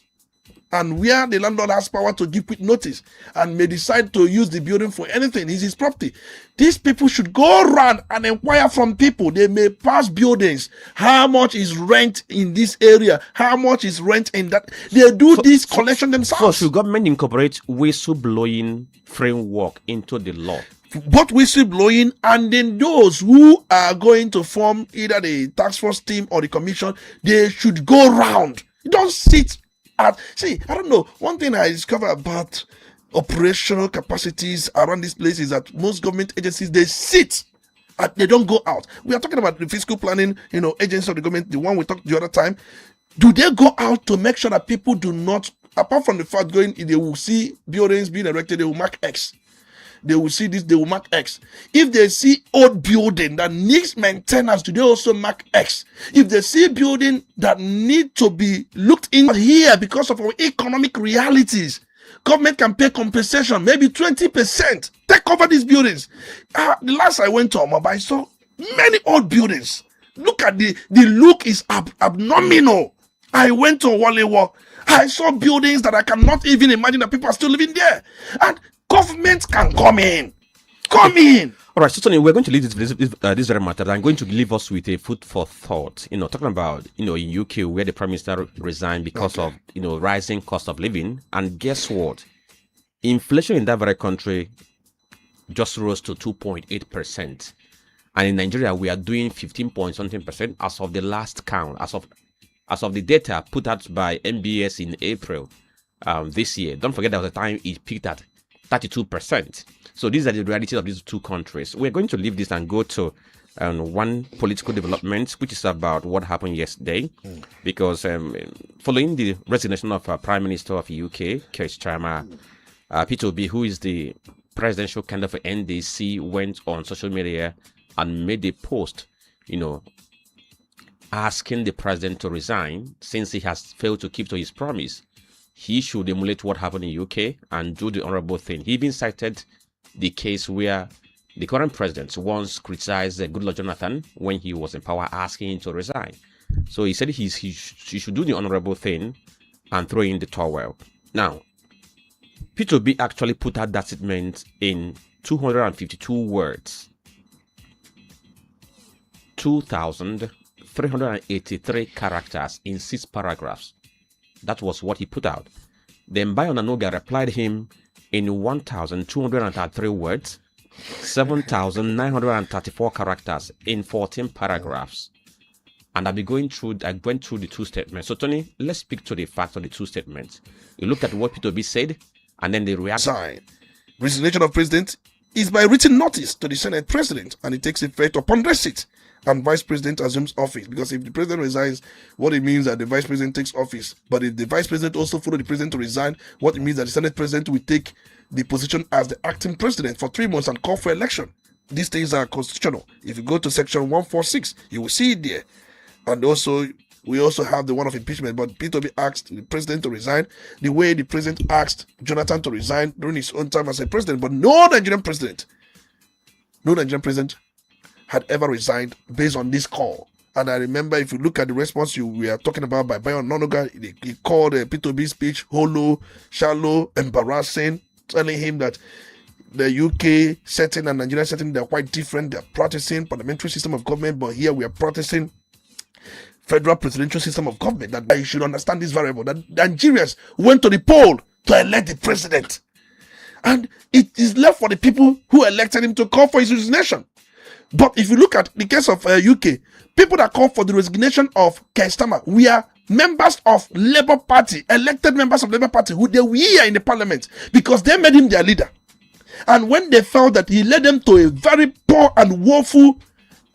And where the landlord has power to give quick notice and may decide to use the building for anything, is his property. These people should go around and inquire from people. They may pass buildings. How much is rent in this area? How much is rent in that? They do this collection themselves. So should government incorporate whistleblowing framework into the law? Both whistleblowing and then those who are going to form either the task force team or the commission, they should go round. You don't sit at, see, I don't know. One thing I discovered about operational capacities around this place is that most government agencies, they sit and they don't go out. We are talking about the fiscal planning, agencies of the government, the one we talked the other time. Do they go out to make sure that people do not, apart from the fact they will see buildings being erected, they will mark X. They will see this, they will mark X. If they see old building that needs maintenance, do they also mark X? If they see building that need to be looked in here because of our economic realities, government can pay compensation, maybe 20%. Take over these buildings. The last I went to Omaba, I saw many old buildings. Look at the look is abnormal. I went to Walewa. I saw buildings that I cannot even imagine that people are still living there. And government can come in. Come in. All right, so Tony, we're going to leave this very matter. I'm going to leave us with a food for thought. Talking about, in UK, where the Prime Minister resigned because of, rising cost of living. And guess what? Inflation in that very country just rose to 2.8%. And in Nigeria, we are doing 15-point-something% as of the last count, as of the data put out by MBS in April this year. Don't forget, there was a time it peaked at 32%. So these are the realities of these two countries. We're going to leave this and go to one political development, which is about what happened yesterday. Because following the resignation of Prime Minister of UK, Keir Starmer, Peter Obi, who is the presidential candidate for NDC, went on social media and made a post, asking the president to resign since he has failed to keep to his promise. He should emulate what happened in UK and do the honorable thing. He even cited the case where the current president once criticized Goodluck Jonathan when he was in power, asking him to resign. So he said he should do the honorable thing and throw in the towel. Now, Peter Obi actually put out that statement in 252 words. 2,383 characters in 6 paragraphs. That was what he put out. Then Bayo Nanoga replied him in 1,233 words, 7,934 characters in 14 paragraphs. And I went through the 2 statements. So Tony, let's speak to the facts of the 2 statements. You look at what Peter Obi said, and then the reaction. Resignation of president is by written notice to the Senate president, and it takes effect upon receipt, and vice president assumes office. Because if the president resigns, what it means that the vice president takes office. But if the vice president also follow the president to resign, what it means that the Senate president will take the position as the acting president for 3 months and call for election. These things are constitutional. If you go to section 146, you will see it there. And also, we also have the one of impeachment. But Peter Obi asked the president to resign the way the president asked Jonathan to resign during his own time as a president. But no Nigerian president had ever resigned based on this call. And I remember, if you look at the response we are talking about by Bayo Nonoga, he called Peter Obi's speech hollow, shallow, embarrassing, telling him that the UK setting and Nigeria setting, they're quite different. They're practicing parliamentary system of government, but here we are practicing federal presidential system of government. That you should understand this variable, that Nigerians went to the poll to elect the president. And it is left for the people who elected him to call for his resignation. But if you look at the case of UK, people that called for the resignation of Keir Starmer were members of Labour Party, elected members of Labour Party, who they were here in the parliament because they made him their leader. And when they felt that he led them to a very poor and woeful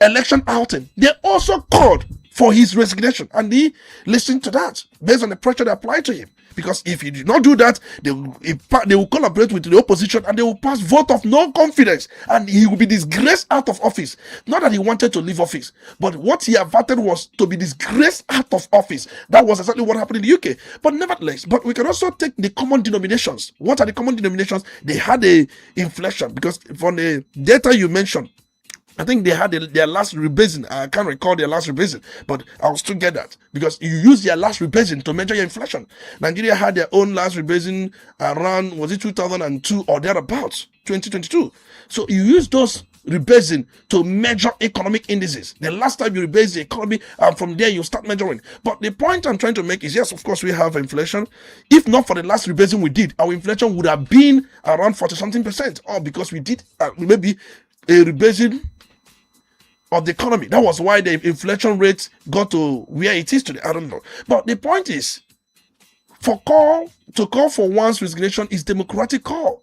election outing, they also called for his resignation. And he listened to that based on the pressure they applied to him. Because if he did not do that, they will collaborate with the opposition and they will pass vote of no confidence, and he will be disgraced out of office. Not that he wanted to leave office, but what he averted was to be disgraced out of office. That was exactly what happened in the UK. But nevertheless, but we can also take the common denominations. What are the common denominations? They had a inflation, because from the data you mentioned, I think they had their last rebasing. I can't recall their last rebasing, but I'll still get that, because you use their last rebasing to measure your inflation. Nigeria had their own last rebasing around, was it 2002 or thereabouts, 2022. So you use those rebasing to measure economic indices. The last time you rebase the economy, from there you start measuring. But the point I'm trying to make is, yes, of course we have inflation. If not for the last rebasing we did, our inflation would have been around 40-something%, or because we did maybe a rebasing of the economy. That was why the inflation rate got to where it is today. I don't know. But the point is, to call for one's resignation is democratic call.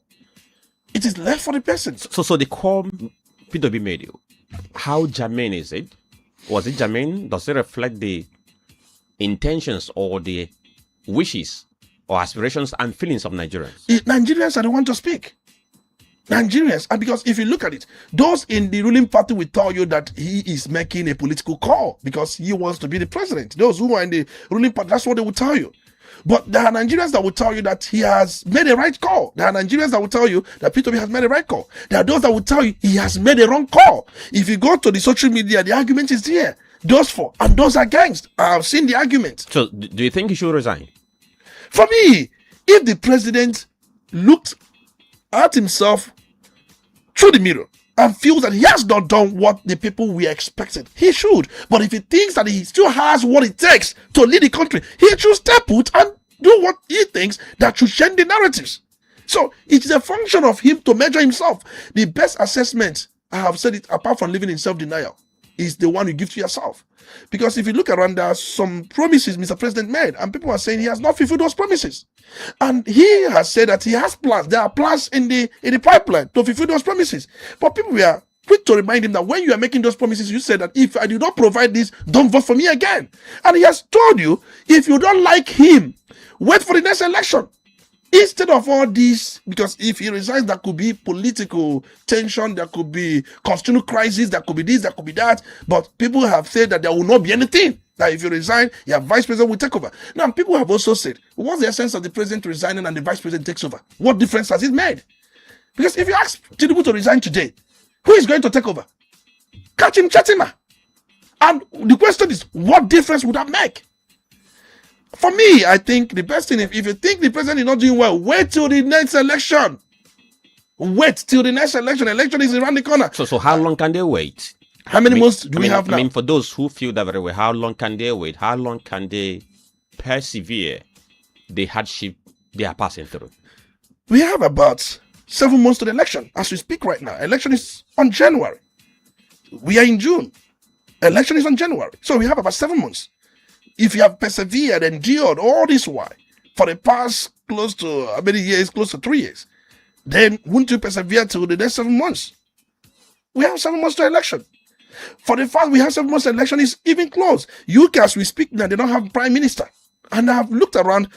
It is left for the person. So the call PW made, how germane is it? Was it germane? Does it reflect the intentions or the wishes or aspirations and feelings of Nigerians? Nigerians are the ones to speak. Nigerians, and because if you look at it, those in the ruling party will tell you that he is making a political call because he wants to be the president. Those who are in the ruling party, that's what they will tell you. But there are Nigerians that will tell you that he has made a right call. There are Nigerians that will tell you that P2B has made a right call. There are those that will tell you he has made a wrong call. If you go to the social media, the argument is there. Those for and those against. I've seen the argument. So do you think he should resign? For me, if the president looked at himself through the mirror and feels that he has not done what the people were expecting, he should. But if he thinks that he still has what it takes to lead the country, he should step out and do what he thinks that should change the narratives. So it is a function of him to measure himself. The best assessment, I have said it, apart from living in self-denial, is the one you give to yourself. Because if you look around, there are some promises Mr. President made, and people are saying he has not fulfilled those promises. And he has said that he has plans. There are plans in the pipeline to fulfill those promises. But people were quick to remind him that when you are making those promises, you said that if I do not provide this, don't vote for me again. And he has told you, if you don't like him, wait for the next election. Instead of all this, because if he resigns, there could be political tension, there could be constitutional crisis, there could be this, there could be that. But people have said that there will not be anything. That if you resign, your vice president will take over. Now, people have also said, what's the essence of the president resigning and the vice president takes over? What difference has it made? Because if you ask Tinubu to resign today, who is going to take over? Kachim Chatima. And the question is, what difference would that make? For me, I think the best thing, if you think the president is not doing well, wait till the next election. Wait till the next election. Election is around the corner. So how long can they wait? How many months do we have now? I mean, for those who feel that very way, how long can they wait? How long can they persevere the hardship they are passing through? We have about 7 months to the election as we speak right now. Election is on January. We are in June. Election is on January. So we have about 7 months. If you have persevered, endured all this while for the past close to how many years? Close to 3 years. Then won't you persevere till the next 7 months? We have 7 months to election. For the fact we have 7 months to election is even close. UK, as we speak now, they don't have prime minister. And I've looked around,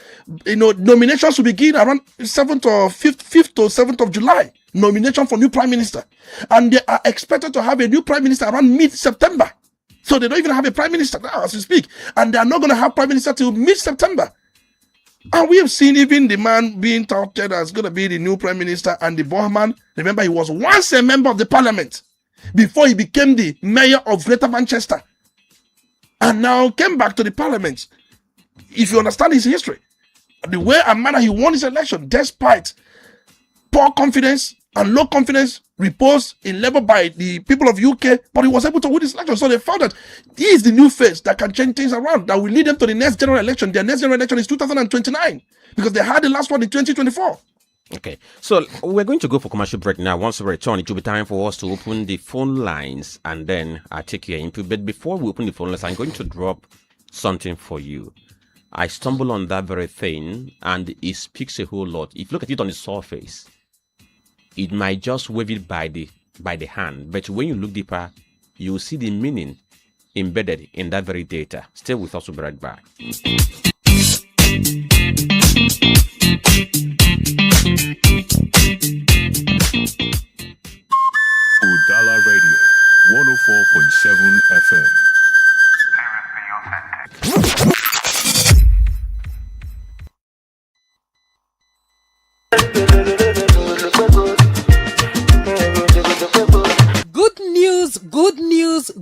nominations will begin around 5th to 7th of July. Nomination for new prime minister. And they are expected to have a new prime minister around mid-September. So they don't even have a prime minister now as we speak. And they are not going to have prime minister till mid-September. And we have seen even the man being touted as going to be the new prime minister, and the Bohman. Remember, he was once a member of the parliament before he became the mayor of Greater Manchester. And now came back to the parliament. If you understand his history, the way and manner he won his election, despite poor confidence and low confidence reposed in Labour by the people of UK, but he was able to win this election. So they found that he is the new face that can change things around, that will lead them to the next general election. Their next general election is 2029 because they had the last one in 2024. Okay, so we're going to go for commercial break now. Once we return, it will be time for us to open the phone lines and then I'll take your input. But before we open the phone lines, I'm going to drop something for you. I stumble on that very thing and it speaks a whole lot. If you look at it on the surface, it might just wave it by the hand, but when you look deeper, you will see the meaning embedded in that very data. Stay with us, we'll be right back. Udala Radio, 104.7 FM.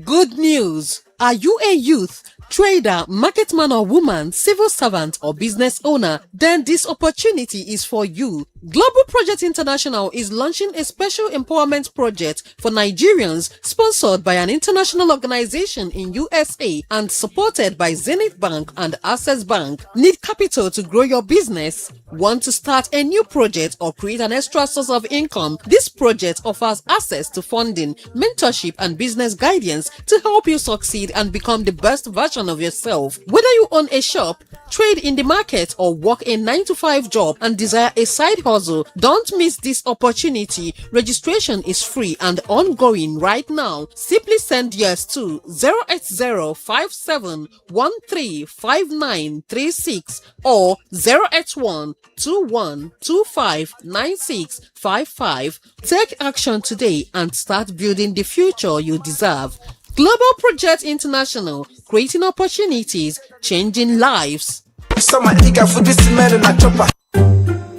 Good news. Are you a youth, trader, marketman or woman, civil servant or business owner? Then this opportunity is for you. Global Project International is launching a special empowerment project for Nigerians sponsored by an international organization in USA and supported by Zenith Bank and Access Bank. Need capital to grow your business? Want to start a new project or create an extra source of income? This project offers access to funding, mentorship and business guidance to help you succeed and become the best version of yourself. Whether you own a shop, trade in the market or work a 9-to-5 job and desire a side hustle, don't miss this opportunity. Registration is free and ongoing right now. Simply send yes to 08057135936 or 08121259655. Take action today and start building the future you deserve. Global Project International, creating opportunities, changing lives.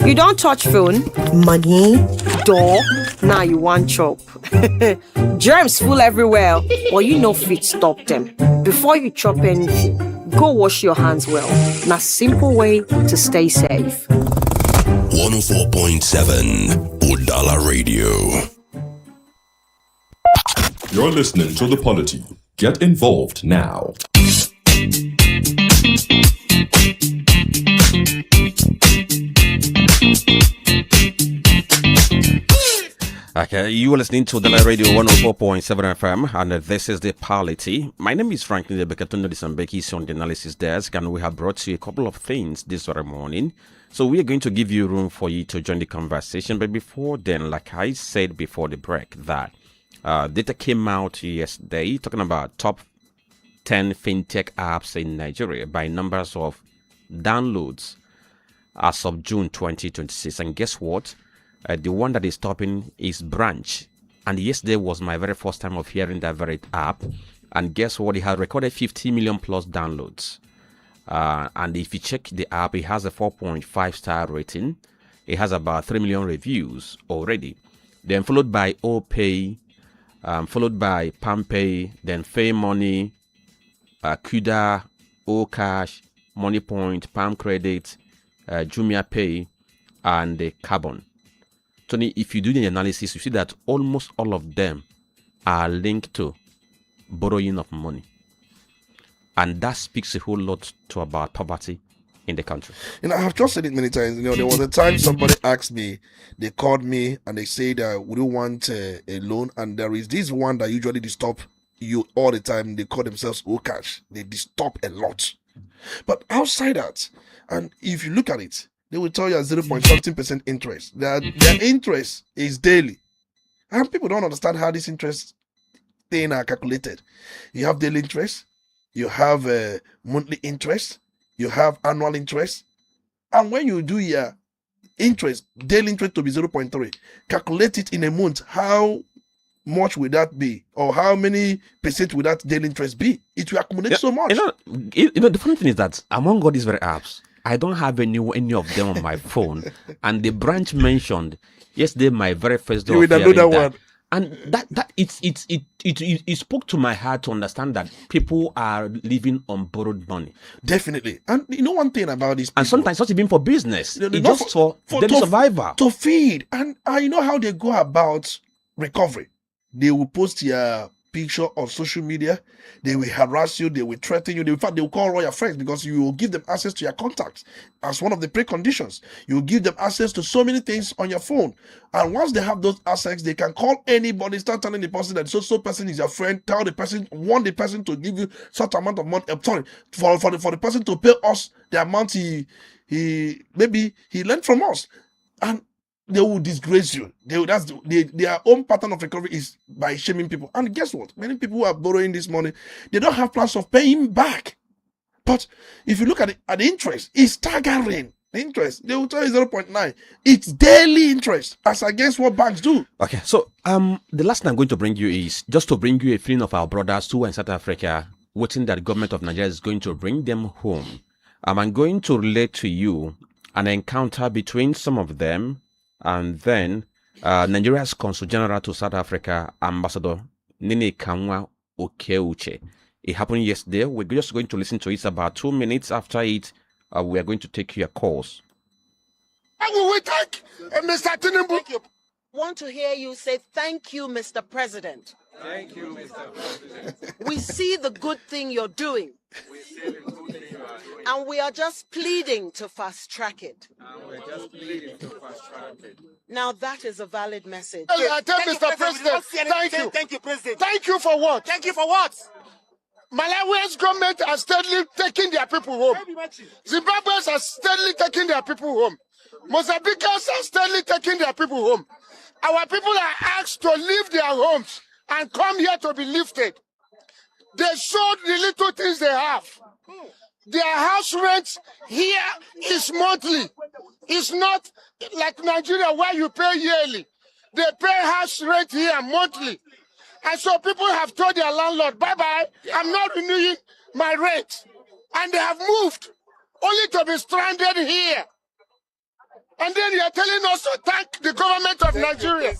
You don't touch phone, money, door, now you want chop. Germs full everywhere, but you no fit stop them. Before you chop anything, go wash your hands well. Na simple way to stay safe. 104.7 Udala Radio. You're listening to The Polity. Get involved now. Okay, you are listening to Udala Radio 104.7 FM, and this is The Polity. My name is Franklin Bekatono Disambeki on the analysis desk, and we have brought you a couple of things this very morning. So we are going to give you room for you to join the conversation. But before then, like I said before the break, that data came out yesterday talking about top 10 fintech apps in Nigeria by numbers of downloads as of June 2026. And guess what? The one that is topping is Branch. And yesterday was my very first time of hearing that very app. And guess what? It has recorded 50 million plus downloads. And if you check the app, it has a 4.5 star rating. It has about 3 million reviews already. Then followed by OPay, followed by PalmPay, then Pay Money, Kuda, Okash, MoneyPoint, Palm Credit, Jumia Pay, and Carbon. Tony, if you do the analysis, you see that almost all of them are linked to borrowing of money. And that speaks a whole lot to about poverty in the country. I have just said it many times. There was a time somebody asked me, they called me and they said, we don't want a loan. And there is this one that usually disturb you all the time. They call themselves Okash. They disturb a lot. But outside that, and if you look at it, they will tell you at 0.15% interest. Their interest is daily. And people don't understand how this interest thing are calculated. You have daily interest, you have monthly interest, you have annual interest. And when you do your interest, daily interest to be 0.3, calculate it in a month. How much would that be? Or how many percent would that daily interest be? It will accumulate so much. The funny thing is that among all these very apps, I don't have any of them on my phone. And the Branch mentioned yesterday, my very first day of hearing that. And that it spoke to my heart to understand that people are living on borrowed money. Definitely. And you know one thing about this, and sometimes not even for business, it's just for daily survival, to feed. And you know how they go about recovery. They will post your picture on social media. They will harass you. They will threaten you. In fact, they will call all your friends because you will give them access to your contacts as one of the preconditions. You will give them access to so many things on your phone. And once they have those access, they can call anybody, start telling the person that so person is your friend, tell the person, want the person to give you such amount of money. For the person to pay us the amount he lent from us. And they will disgrace you. Their own pattern of recovery is by shaming people. And guess what? Many people who are borrowing this money, they don't have plans of paying back. But if you look at the interest, it's staggering. The interest, they will tell you 0.9. It's daily interest, as against what banks do. Okay, so the last thing I'm going to bring you is just to bring you a feeling of our brothers who are in South Africa, waiting that the government of Nigeria is going to bring them home. I'm going to relate to you an encounter between some of them and then Nigeria's Consul General to South Africa, Ambassador Nene Kamwa Okeuche. It happened yesterday. We're just going to listen to it about 2 minutes. After it, we are going to take your calls. Why will we thank Mr. Tinubu? Want to hear you say thank you, Mr. President. Thank you, Mr. President. We see the good thing you're doing. We see the good thing you are doing. And we are just pleading to fast track it. And we're just pleading to fast track it. Now that is a valid message. I tell Mr. President, thank you. Thank you, President. Thank you for what? Thank you for what? Malawi's government has steadily taken their people home. Zimbabweans are steadily taking their people home. Mozambicans are steadily taking their people home. Our people are asked to leave their homes and come here to be lifted. They showed the little things they have. Their house rent here is monthly. It's not like Nigeria where you pay yearly. They pay house rent here monthly. And so people have told their landlord, bye-bye, I'm not renewing my rent. And they have moved, only to be stranded here. And then you are telling us to thank the government of Nigeria.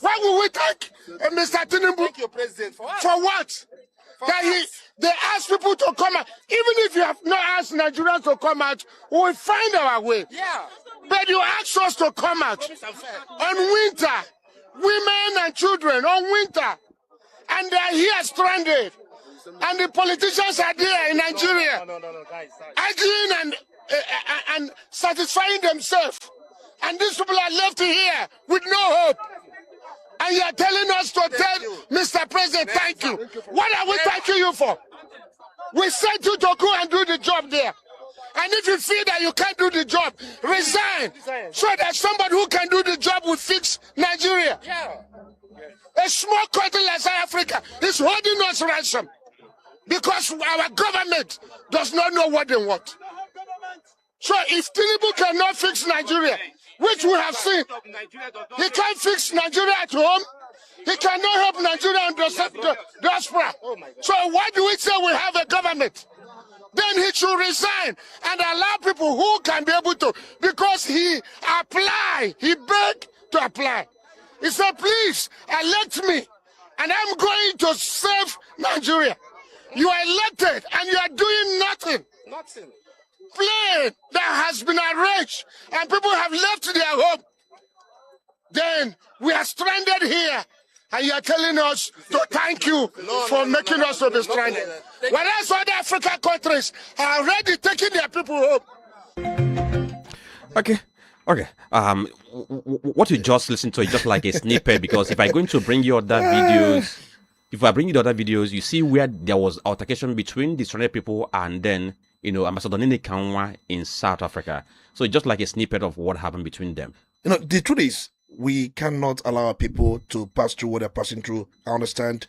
Why will we thank Mr. Tinubu? Thank you, President. For what? For what? They ask people to come out. Even if you have not asked Nigerians to come out, we will find our way. Yeah. But you ask us to come out on winter. Women and children on winter. And they are here stranded. And the politicians are there in Nigeria. No, guys. Arguing and satisfying themselves. And these people are left here with no hope. And you are telling us to tell Mr. President, thank you. What are we thanking you for? We sent you to go and do the job there. And if you feel that you can't do the job, resign. So that somebody who can do the job will fix Nigeria. A small country like South Africa is holding us ransom because our government does not know what they want. So if Tinubu cannot fix Nigeria, which we have seen, he can't fix Nigeria at home, he cannot help Nigeria in the diaspora. So why do we say we have a government? Then he should resign and allow people who can be able to, because he begged to apply. He said, please, elect me, and I'm going to save Nigeria. You are elected, and you are doing nothing. Nothing. Plane that has been arranged, and people have left their home. Then we are stranded here, and you are telling us to thank you for making us to be stranded. Whereas other African countries are already taking their people home. Okay. What you just listened to is just like a snippet, because if I'm going to bring you other videos, you see where there was altercation between the stranded people and then, Ambassador Nene Kanwa in South Africa. So it's just like a snippet of what happened between them. The truth is, we cannot allow people to pass through what they're passing through. I understand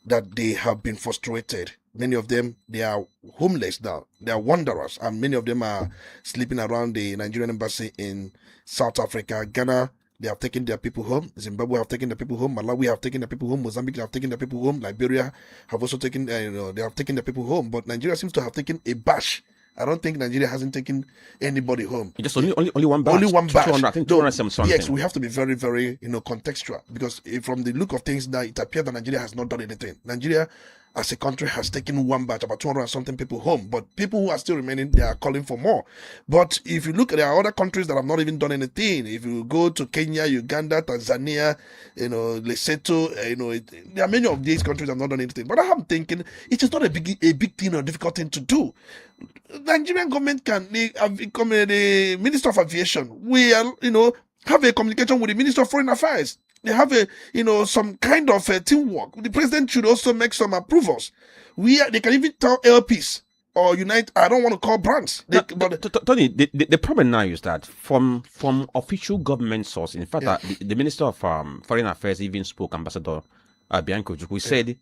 that they have been frustrated. Many of them, they are homeless now. They are wanderers, and many of them are sleeping around the Nigerian embassy in South Africa. Ghana, they have taken their people home. Zimbabwe have taken their people home. Malawi have taken their people home. Mozambique have taken their people home. Liberia have also taken, they have taken their people home. But Nigeria seems to have taken a bash. I don't think Nigeria hasn't taken anybody home. Just only one bash. Only one bash. 200, I think 200 something. Yes, we have to be very, very, contextual, because from the look of things now, it appears that Nigeria has not done anything. Nigeria, as a country, has taken one batch, about 200 and something people home. But people who are still remaining, they are calling for more. But if you look, there are other countries that have not even done anything. If you go to Kenya, Uganda, Tanzania, Lesotho, there are many of these countries that have not done anything. But I'm thinking it is not a big thing or difficult thing to do. Nigerian government can become the Minister of Aviation. We are, have a communication with the Minister of Foreign Affairs. They have some kind of teamwork. The president should also make some approvals. They can even tell LPs or Unite. I don't want to call brands. Tony, the problem now is that from official government source, in fact, the Minister of Foreign Affairs even spoke, Ambassador Bianco, who said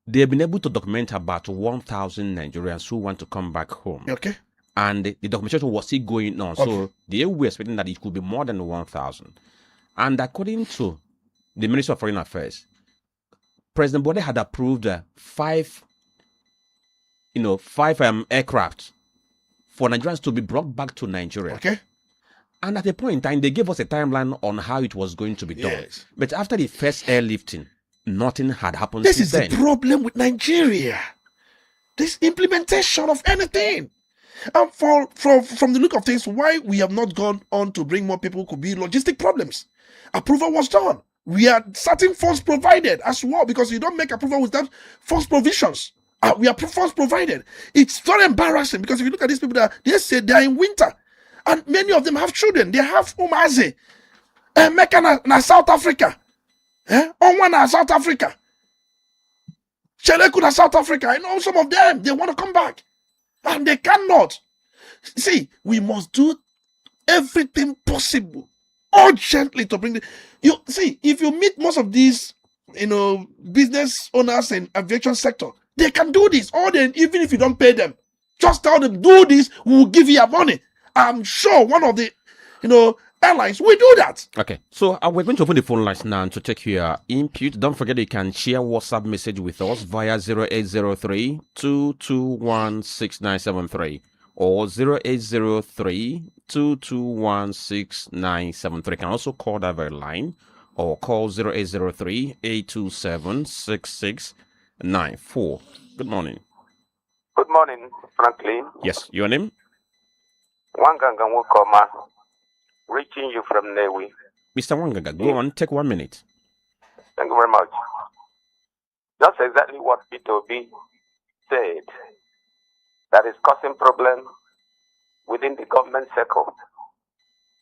they have been able to document about 1,000 Nigerians who want to come back home. Okay. And the documentation was still going on. Okay. So they were expecting that it could be more than 1,000. And according to the Minister of Foreign Affairs, President Bode had approved five aircraft for Nigerians to be brought back to Nigeria. Okay. And at a point in time, they gave us a timeline on how it was going to be done. Yes. But after the first airlifting, nothing had happened. This is the problem with Nigeria. This implementation of anything. And from the look of things, why we have not gone on to bring more people could be logistic problems. Approval was done. We are certain funds provided as well, because you don't make approval without funds provisions. We are funds provided. It's very embarrassing, because if you look at these people that they say they are in winter, and many of them have children. They have umaze, Mecca na South Africa, Onwa na South Africa, Cheleku na South Africa. I know some of them, they want to come back, and they cannot. See, we must do everything possible urgently to bring you see, if you meet most of these business owners in aviation sector, they can do this. Or then, even if you don't pay them, just tell them, do this, we will give you your money. I'm sure one of the airlines will do that. Okay, so we're going to open the phone lines now to take your input. Don't forget you can share WhatsApp message with us via 0803 221 6973 or 0803 221 6973. You can also call that very line or call 0803 827 6694. Good morning. Good morning, Franklin. Yes, your name? Wanganga Wukoma, reaching you from Newi. Mr. Wanganga, go on, take 1 minute. Thank you very much. Just exactly what P2B said, that is causing problem within the government circle.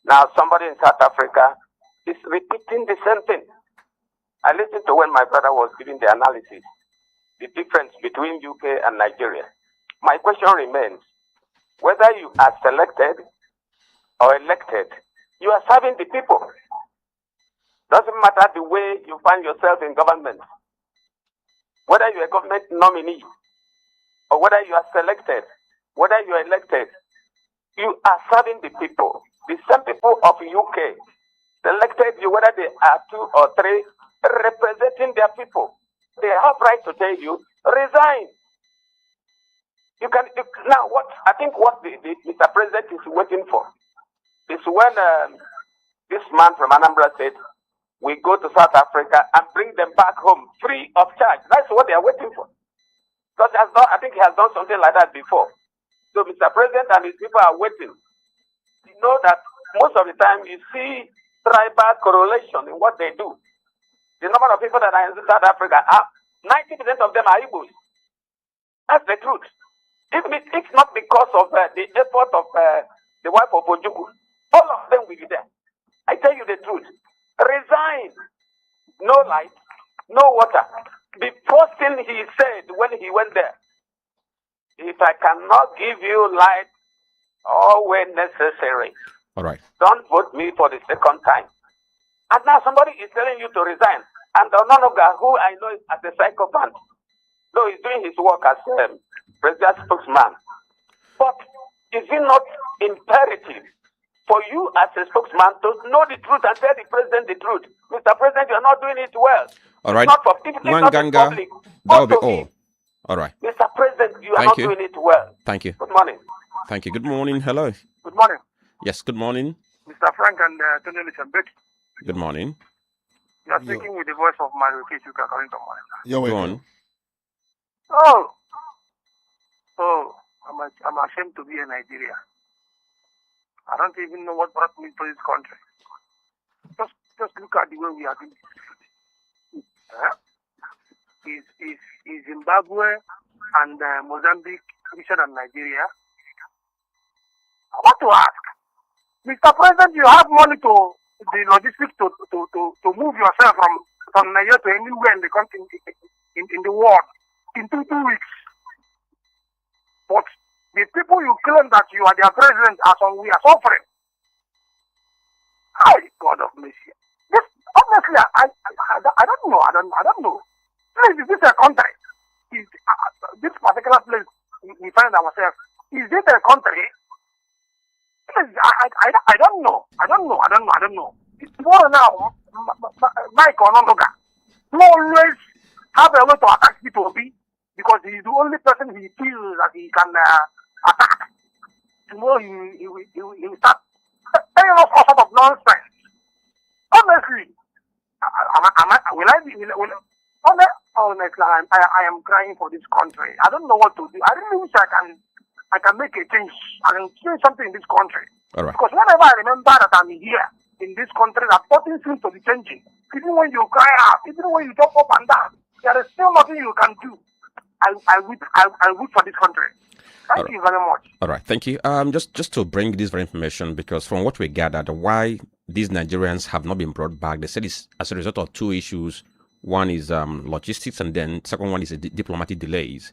Now, somebody in South Africa is repeating the same thing. I listened to when my brother was giving the analysis, the difference between UK and Nigeria. My question remains, whether you are selected or elected, you are serving the people. Doesn't matter the way you find yourself in government. Whether you're a government nominee or whether you are selected, whether you are elected, you are serving the people. The same people of UK selected you, whether they are 2 or 3, representing their people. They have right to tell you, resign. You can now. What I think what the Mr. President is waiting for is when this man from Anambra said, "We go to South Africa and bring them back home free of charge." That's what they are waiting for. Because I think he has done something like that before. So Mr. President and his people are waiting. You know that most of the time you see tribal correlation in what they do. The number of people that are in South Africa, 90% of them are Igbos. That's the truth. Even if it's not because of the effort of the wife of Ojuku, all of them will be there. I tell you the truth. Resign. No light, no water. The first thing he said when he went there, if I cannot give you light or when necessary, all right, don't vote me for the second time. And now somebody is telling you to resign. And Ononoga, who I know is as a psychopath, though he's doing his work as president spokesman. But is it not imperative for you as a spokesman to know the truth and tell the president the truth? Mr. President, you're not doing it well. All right. Not for people, not the public. That will be all. All right. Mr. President, you are not doing it well. Thank you. Good morning. Thank you. Good morning. Hello. Good morning. Yes, good morning. Mr. Frank and Tony Lichtenbeck. Good morning. You are speaking with the voice of Mario Kichuka calling from Monica. You're welcome. I'm ashamed to be a Nigerian. I don't even know what brought me to this country. Just look at the way we are doing this. Is Zimbabwe and Mozambique richer than Nigeria? I want to ask, Mr. President, you have money to the logistics to move yourself from Nigeria to anywhere in the country in the world in 2 weeks. But the people you claim that you are their president we are suffering. Hi, God of mercy. This honestly, I don't know. I don't know. Please, is this a country? Is this particular place we find ourselves? Is it a country? Please, I don't know. I don't know. It's more now. Mike Ononoga will always have a way to attack P2B because he's the only person he feels that he can attack. Tomorrow he will start telling us all sort of nonsense. Honestly, honestly, I am crying for this country. I don't know what to do. I really wish I can I can make a change. I can change something in this country. All right. Because whenever I remember that I'm here in this country, that nothing seems to be changing. Even when you cry out, even when you jump up and down, there is still nothing you can do. I wish for this country. Thank you very much. All right, thank you. Just to bring this very information, because from what we gathered, why these Nigerians have not been brought back, they said it's as a result of two issues. One is logistics, and then second one is diplomatic delays.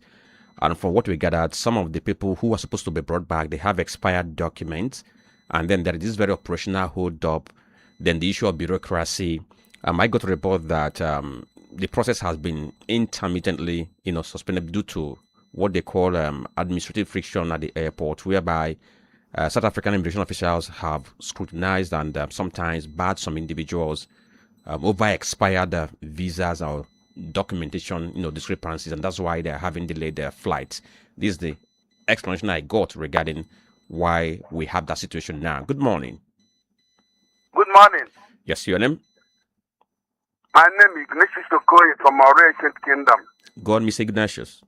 And from what we gathered, some of the people who are supposed to be brought back, they have expired documents, and then there is this very operational hold up. Then the issue of bureaucracy. I got a report that the process has been intermittently, suspended due to what they call administrative friction at the airport, whereby South African immigration officials have scrutinized and sometimes barred some individuals over expired visas or documentation, discrepancies, and that's why they're having delayed their flights. This is the explanation I got regarding why we have that situation now. Good morning. Good morning. Yes, your name? My name is Ignatius Okoye from our ancient kingdom. Go on, Mr. Ignatius.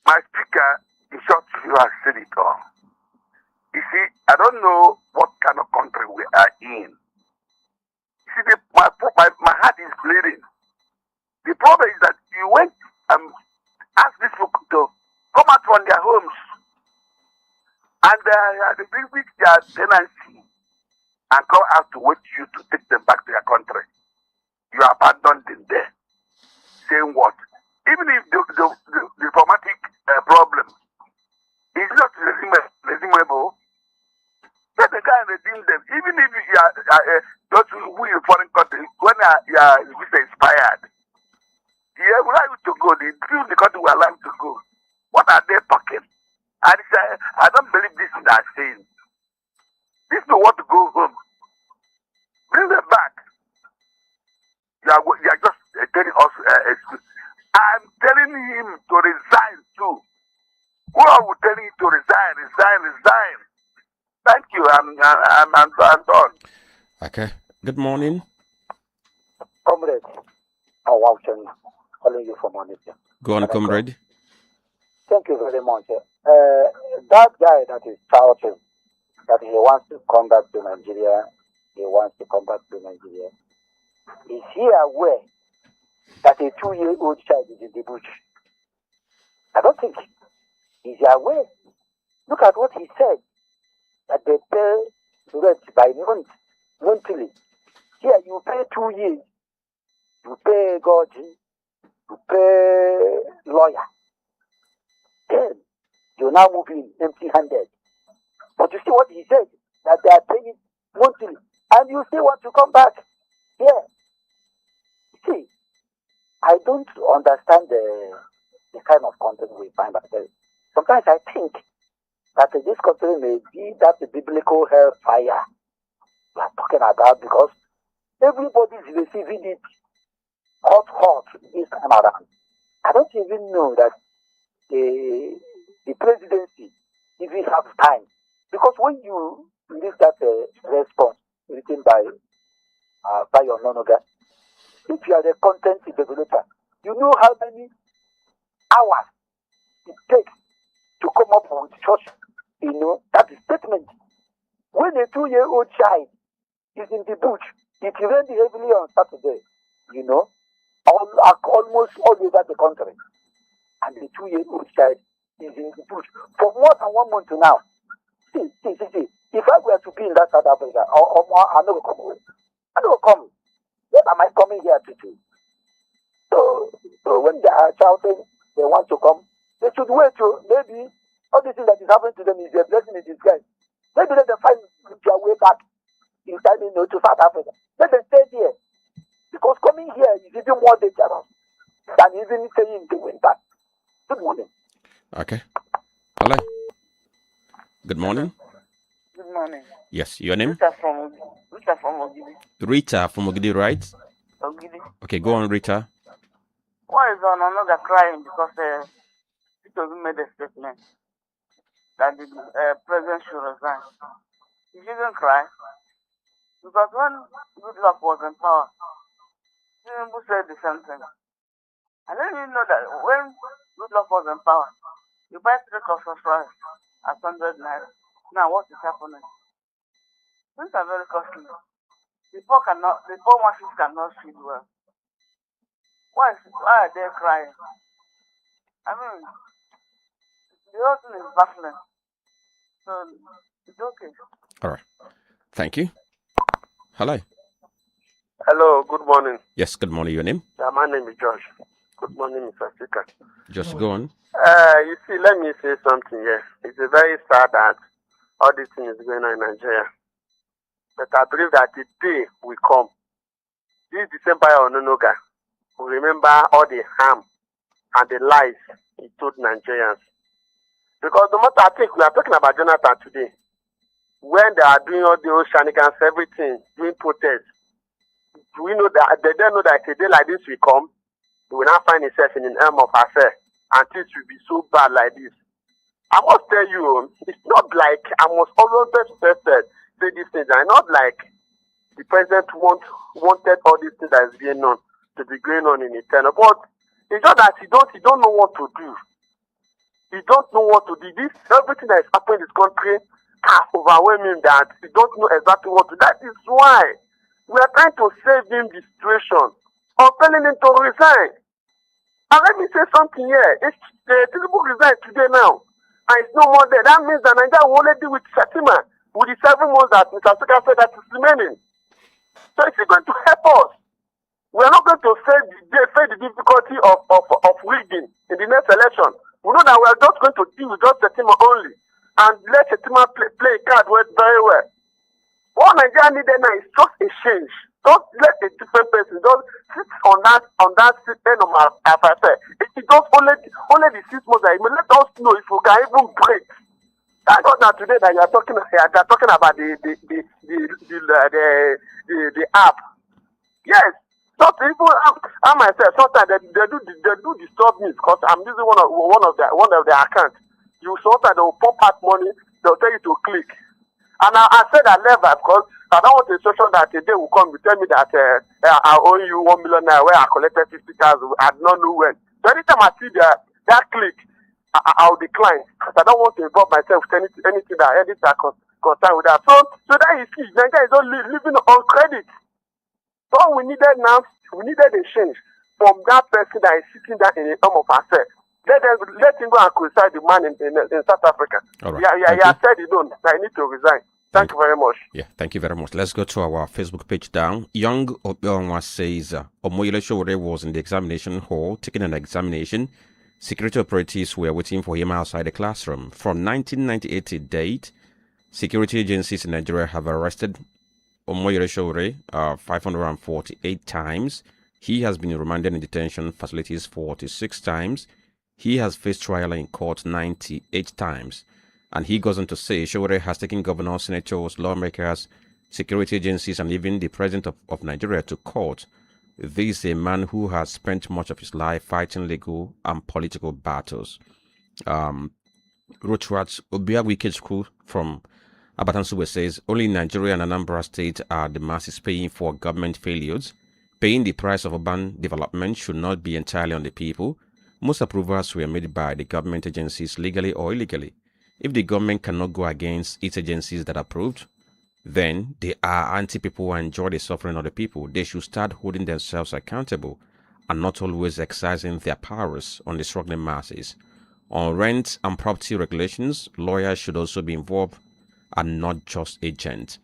My speaker, in short, you have said it all. You see, I don't know what kind of country we are in. You see, my heart is bleeding. The problem is that you went and asked these people to come out from their homes and they bring their tenancy and come out to wait you to take them back to their country. You abandoned them there. Saying what? Even if the diplomatic problem is not redeemable, let the guy redeem them. Even if you are those who in foreign countries, when your visa expired, they allow you to go. They feel the country will allow you to go. What are they talking? And I don't believe this is that saying. These people want to go home. Bring them back. You are just telling us excuse. I'm telling him to resign too. Who are we telling him to resign? Thank you. I'm done. Okay. Good morning. Comrade, I'm watching, calling you from Onitsha. Go on, comrade. Thank you very much. That guy that is shouting that he wants to come back to Nigeria, is he aware that a 2-year-old child is in the bush? I don't think he's aware. Look at what he said, that they pay rent by monthly. Here you pay 2 years, you pay God, you pay lawyer. Then you now move in empty-handed. But you see what he said, that they are paying monthly, and you still want to come back. Yeah. See, I don't understand the kind of content we find ourselves. Sometimes I think that this country may be that biblical hellfire we are talking about, because everybody is receiving it hot this time around. I don't even know that the presidency even have time, because when you read that response written by your Nonoga, if you are the content developer, you know how many hours it takes to come up with such, that statement. When a 2-year-old child is in the bush, it rained heavily on Saturday, almost all over the country. And the 2-year-old child is in the bush for more than 1 month now. See. If I were to be in that South Africa, I never come away. I never come. What am I coming here to do? So when they are shouting, they want to come, they should wait to maybe all these things that is happening to them is a blessing in disguise. Maybe let them find their way back in time, to South Africa. Let them stay here. Because coming here is even more dangerous than even staying in the winter. Good morning. Okay. Hello. Good morning. Good morning. Yes, your name? Rita from Ogidi. Rita from Ogidi, right? Ogidi. Okay, go on, Rita. Why is another crying because Peter made a statement that the president should resign? He shouldn't cry, because when Goodluck was in power, Tinubu said the same thing. I didn't even know that when Goodluck was in power, you buy 3 cups of rice at 100 naira. Now what is happening? Things are very costly. The poor masses cannot feed well. Why are they crying? I mean, the whole thing is baffling. So it's okay. All right. Thank you. Hello. Hello, good morning. Yes, good morning. Your name? Yeah, my name is Josh. Good morning, Mr. Speaker. Just go on. You see, let me say something here. It's a very sad that all this thing is going on in Nigeria. But I believe that the day will come. This December or Ononoga will remember all the harm and the lies he told Nigerians. Because no matter, I think we are talking about Jonathan today. When they are doing all those shenanigans, everything, doing protests, we know that they don't know that a day like this will come, he will not find himself in an arm of affair, and things will be so bad like this. I must tell you, it's not like I must always say these things. I'm not like the president wanted all these things that is going on to be going on in eternal. But it's just that he don't know what to do. He don't know what to do. This everything that is happening in this country has overwhelmed him that he don't know exactly what to do. That is why we are trying to save him the situation or telling him to resign. And let me say something here. If Tinubu resign today now, and it's no more there, that means that Nigeria will only deal with Shatima, with the 7 months that Mr. Speaker said that is remaining. So is he going to help us? We are not going to face the difficulty of rigging in the next election. We know that we are just going to deal with just Shatima only and let Shatima play a card very well. What Nigeria needed now is just a change. Don't let a different person just sit on that end of my affair. It's just only the 6 months that let us know if we can even break. I thought that today that you are talking about the app. Yes. So people, I myself, sometimes they do disturb me because I'm using one of their accounts. Sometimes they will pump out money, they'll tell you to click. And I said I never because I don't want a situation that a day will come and tell me that I owe you 1 million naira where I collected 50,000. I do not know when. So anytime I see that click, I'll decline because I don't want to involve myself with anything that concerned with that. So that is key. Nigeria is only living on credit. So we needed a change from that person that is sitting there in the arm of ourselves. Let him go and criticize the man in South Africa. All right. He has said he don't. I need to resign. Thank you very much. Yeah, thank you very much. Let's go to our Facebook page down. Young Obyonwa says, Omoyele Sowore was in the examination hall taking an examination. Security operatives were waiting for him outside the classroom. From 1998 to date, security agencies in Nigeria have arrested Omoyele Sowore 548 times. He has been remanded in detention facilities 46 times. He has faced trial in court 98 times. And he goes on to say Sowore has taken governors, senators, lawmakers, security agencies, and even the president of Nigeria to court. This is a man who has spent much of his life fighting legal and political battles. Rochrat Obiagwike School from Abatansuwe says, only Nigeria and Anambra State are the masses paying for government failures. Paying the price of urban development should not be entirely on the people. Most approvals were made by the government agencies legally or illegally. If the government cannot go against its agencies that approved, then they are anti-people and enjoy the suffering of the people. They should start holding themselves accountable and not always exercising their powers on the struggling masses. On rent and property regulations, lawyers should also be involved and not just agents.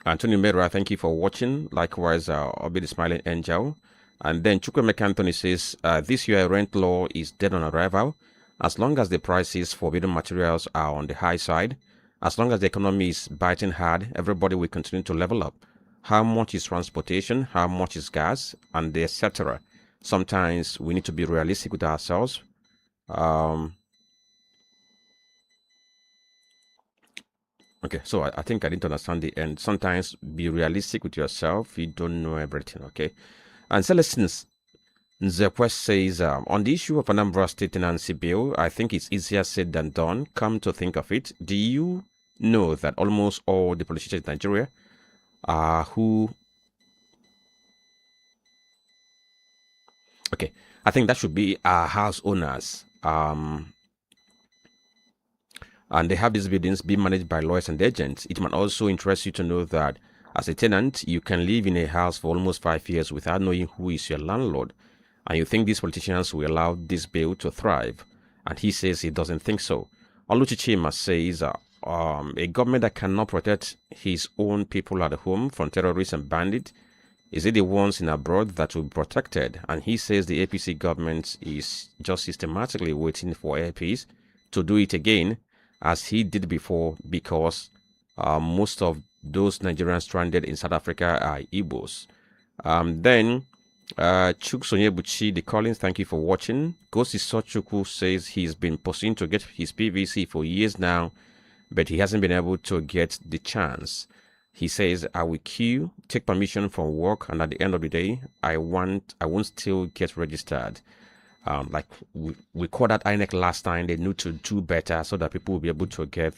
Anthony Mera, thank you for watching. Likewise, I'll be the smiling angel. And then Chukwemeka Anthony says, this year rent law is dead on arrival. As long as the prices for building materials are on the high side, as long as the economy is biting hard, everybody will continue to level up. How much is transportation? How much is gas? And etc. Sometimes we need to be realistic with ourselves. Okay, so I think I didn't understand the end. Sometimes be realistic with yourself. You don't know everything, okay? And Celestine Nzekwe says, on the issue of Anambra State Tenancy Bill, I think it's easier said than done. Come to think of it, do you know that almost all the politicians in Nigeria okay, I think that should be our house owners. and they have these buildings being managed by lawyers and agents. It might also interest you to know that as a tenant, you can live in a house for almost 5 years without knowing who is your landlord. And you think these politicians will allow this bill to thrive? And he says he doesn't think so. Oluchi Chima says a government that cannot protect his own people at home from terrorists and bandits, is it the ones in abroad that will be protected? And he says the APC government is just systematically waiting for APs to do it again, as he did before, because most of those Nigerians stranded in South Africa are Igbos. Then Chuk Sonyebuchi, the Collins, thank you for watching. Gosi Sochuku says he's been pursuing to get his PVC for years now, but he hasn't been able to get the chance. He says, I will queue, take permission from work, and at the end of the day, I won't still get registered. Like we called that INEC last time. They need to do better so that people will be able to get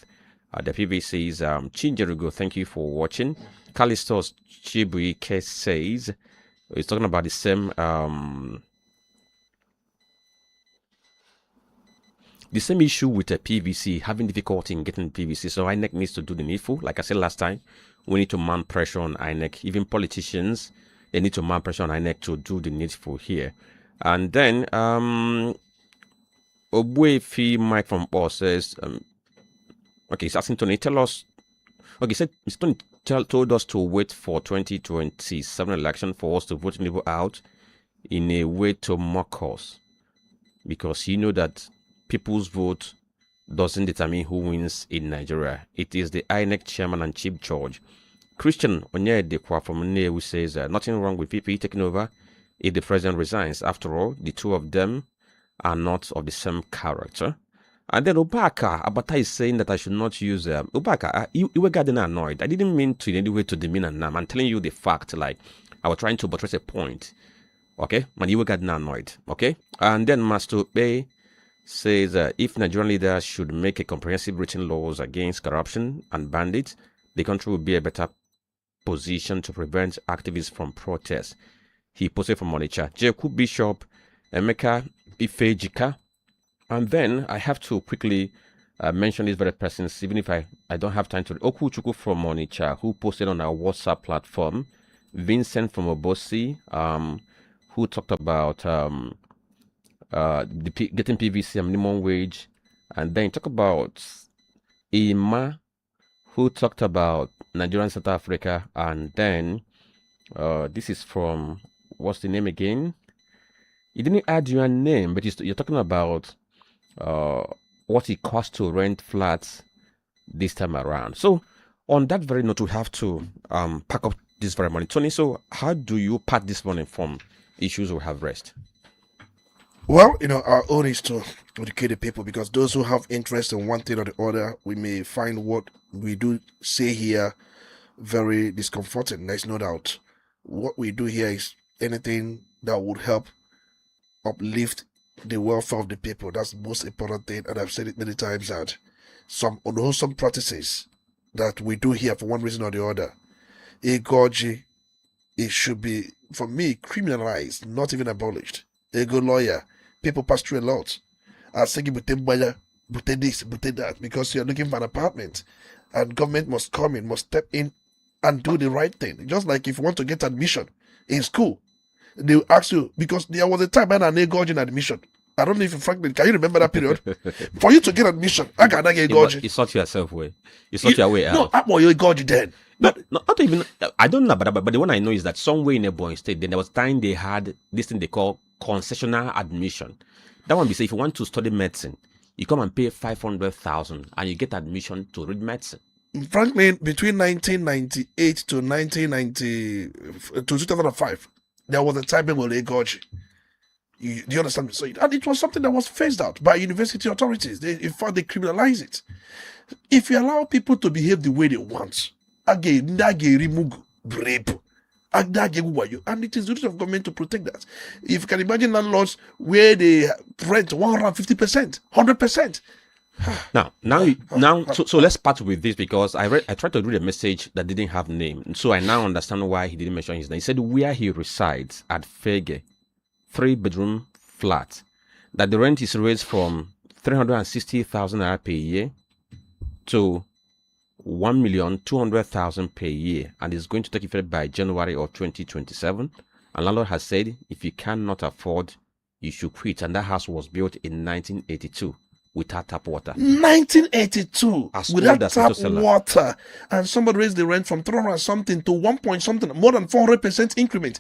the PVCs. Chinjerugo, thank you for watching. Kalistos Chibuike says, he's talking about the same issue with the PVC, having difficulty in getting PVC. So INEC needs to do the needful. Like I said last time, we need to mount pressure on INEC. Even politicians, they need to mount pressure on INEC to do the needful here. And then Obuefi Mike from Paul says, okay, he's asking Tony, tell us. Okay, he said Tony told us to wait for 2027 election for us to vote people out in a way to mock us, because you know that people's vote doesn't determine who wins in Nigeria. It is the INEC chairman and chief judge. Christian Onyedekwa from Nnewi says, nothing wrong with PPE taking over if the president resigns. After all, the two of them are not of the same character. And then Obaka Abata is saying that I should not use Obaka. You were getting annoyed. I didn't mean to in any way to demean Nam. I'm telling you the fact. Like, I was trying to buttress a point. Okay, and you were getting annoyed. Okay, and then Master Bay says if Nigerian leaders should make a comprehensive written laws against corruption and bandits, the country will be a better position to prevent activists from protests. He posted from Onitsha. Jacob Bishop, Emeka Ifejika. And then I have to quickly mention these very persons, even if I don't have time to. Oku Chuku from Onitsha, who posted on our WhatsApp platform. Vincent from Obosi, who talked about getting PVC and minimum wage. And then talk about Ima, who talked about Nigeria and South Africa. And then this is from, what's the name again? You didn't add your name, but you're talking about what it costs to rent flats this time around. So on that very note, we have to pack up this very morning. Tony, so how do you part this morning from issues we have raised? Well, our own is to educate the people, because those who have interest in one thing or the other, we may find what we do say here very discomforting. There's no doubt. What we do here is anything that would help uplift the welfare of the people. That's the most important thing, and I've said it many times, that some unwholesome practices that we do here for one reason or the other, it should be, for me, criminalized, not even abolished. A good lawyer, people pass through a lot. I say, but this, but that, because you're looking for an apartment, and government must come in, must step in and do the right thing. Just like if you want to get admission in school, they will ask you, because there was a time when I need Gojin admission. I don't know if Franklin, can you remember that period? For you to get admission, I cannot get Gojin. You sort yourself way. You sort your way out. No, I'm more your Gojin then. Not even, I don't know, but the one I know is that somewhere in a boy state, then there was time they had this thing they call concessional admission. That one be say, if you want to study medicine, you come and pay 500,000 and you get admission to read medicine. Franklin, between 1998 to 2005, there was a time when they got you. Do you understand? So, and it was something that was phased out by university authorities. In fact, they criminalize it. If you allow people to behave the way they want, and it is the duty of government to protect that. If you can imagine landlords where they rent 150%, 100%. So let's start with this, because I tried to read a message that didn't have name, so I now understand why he didn't mention his name. He said where he resides at Fege, 3-bedroom flat, that the rent is raised from 360,000 naira per year to 1,200,000 per year, and is going to take effect by January of 2027. And landlord has said, if you cannot afford, you should quit. And that house was built in 1982 without tap water. 1982 As without old as tap Metosela. water, and somebody raised the rent from 300 something to 1 point something, more than 400% increment.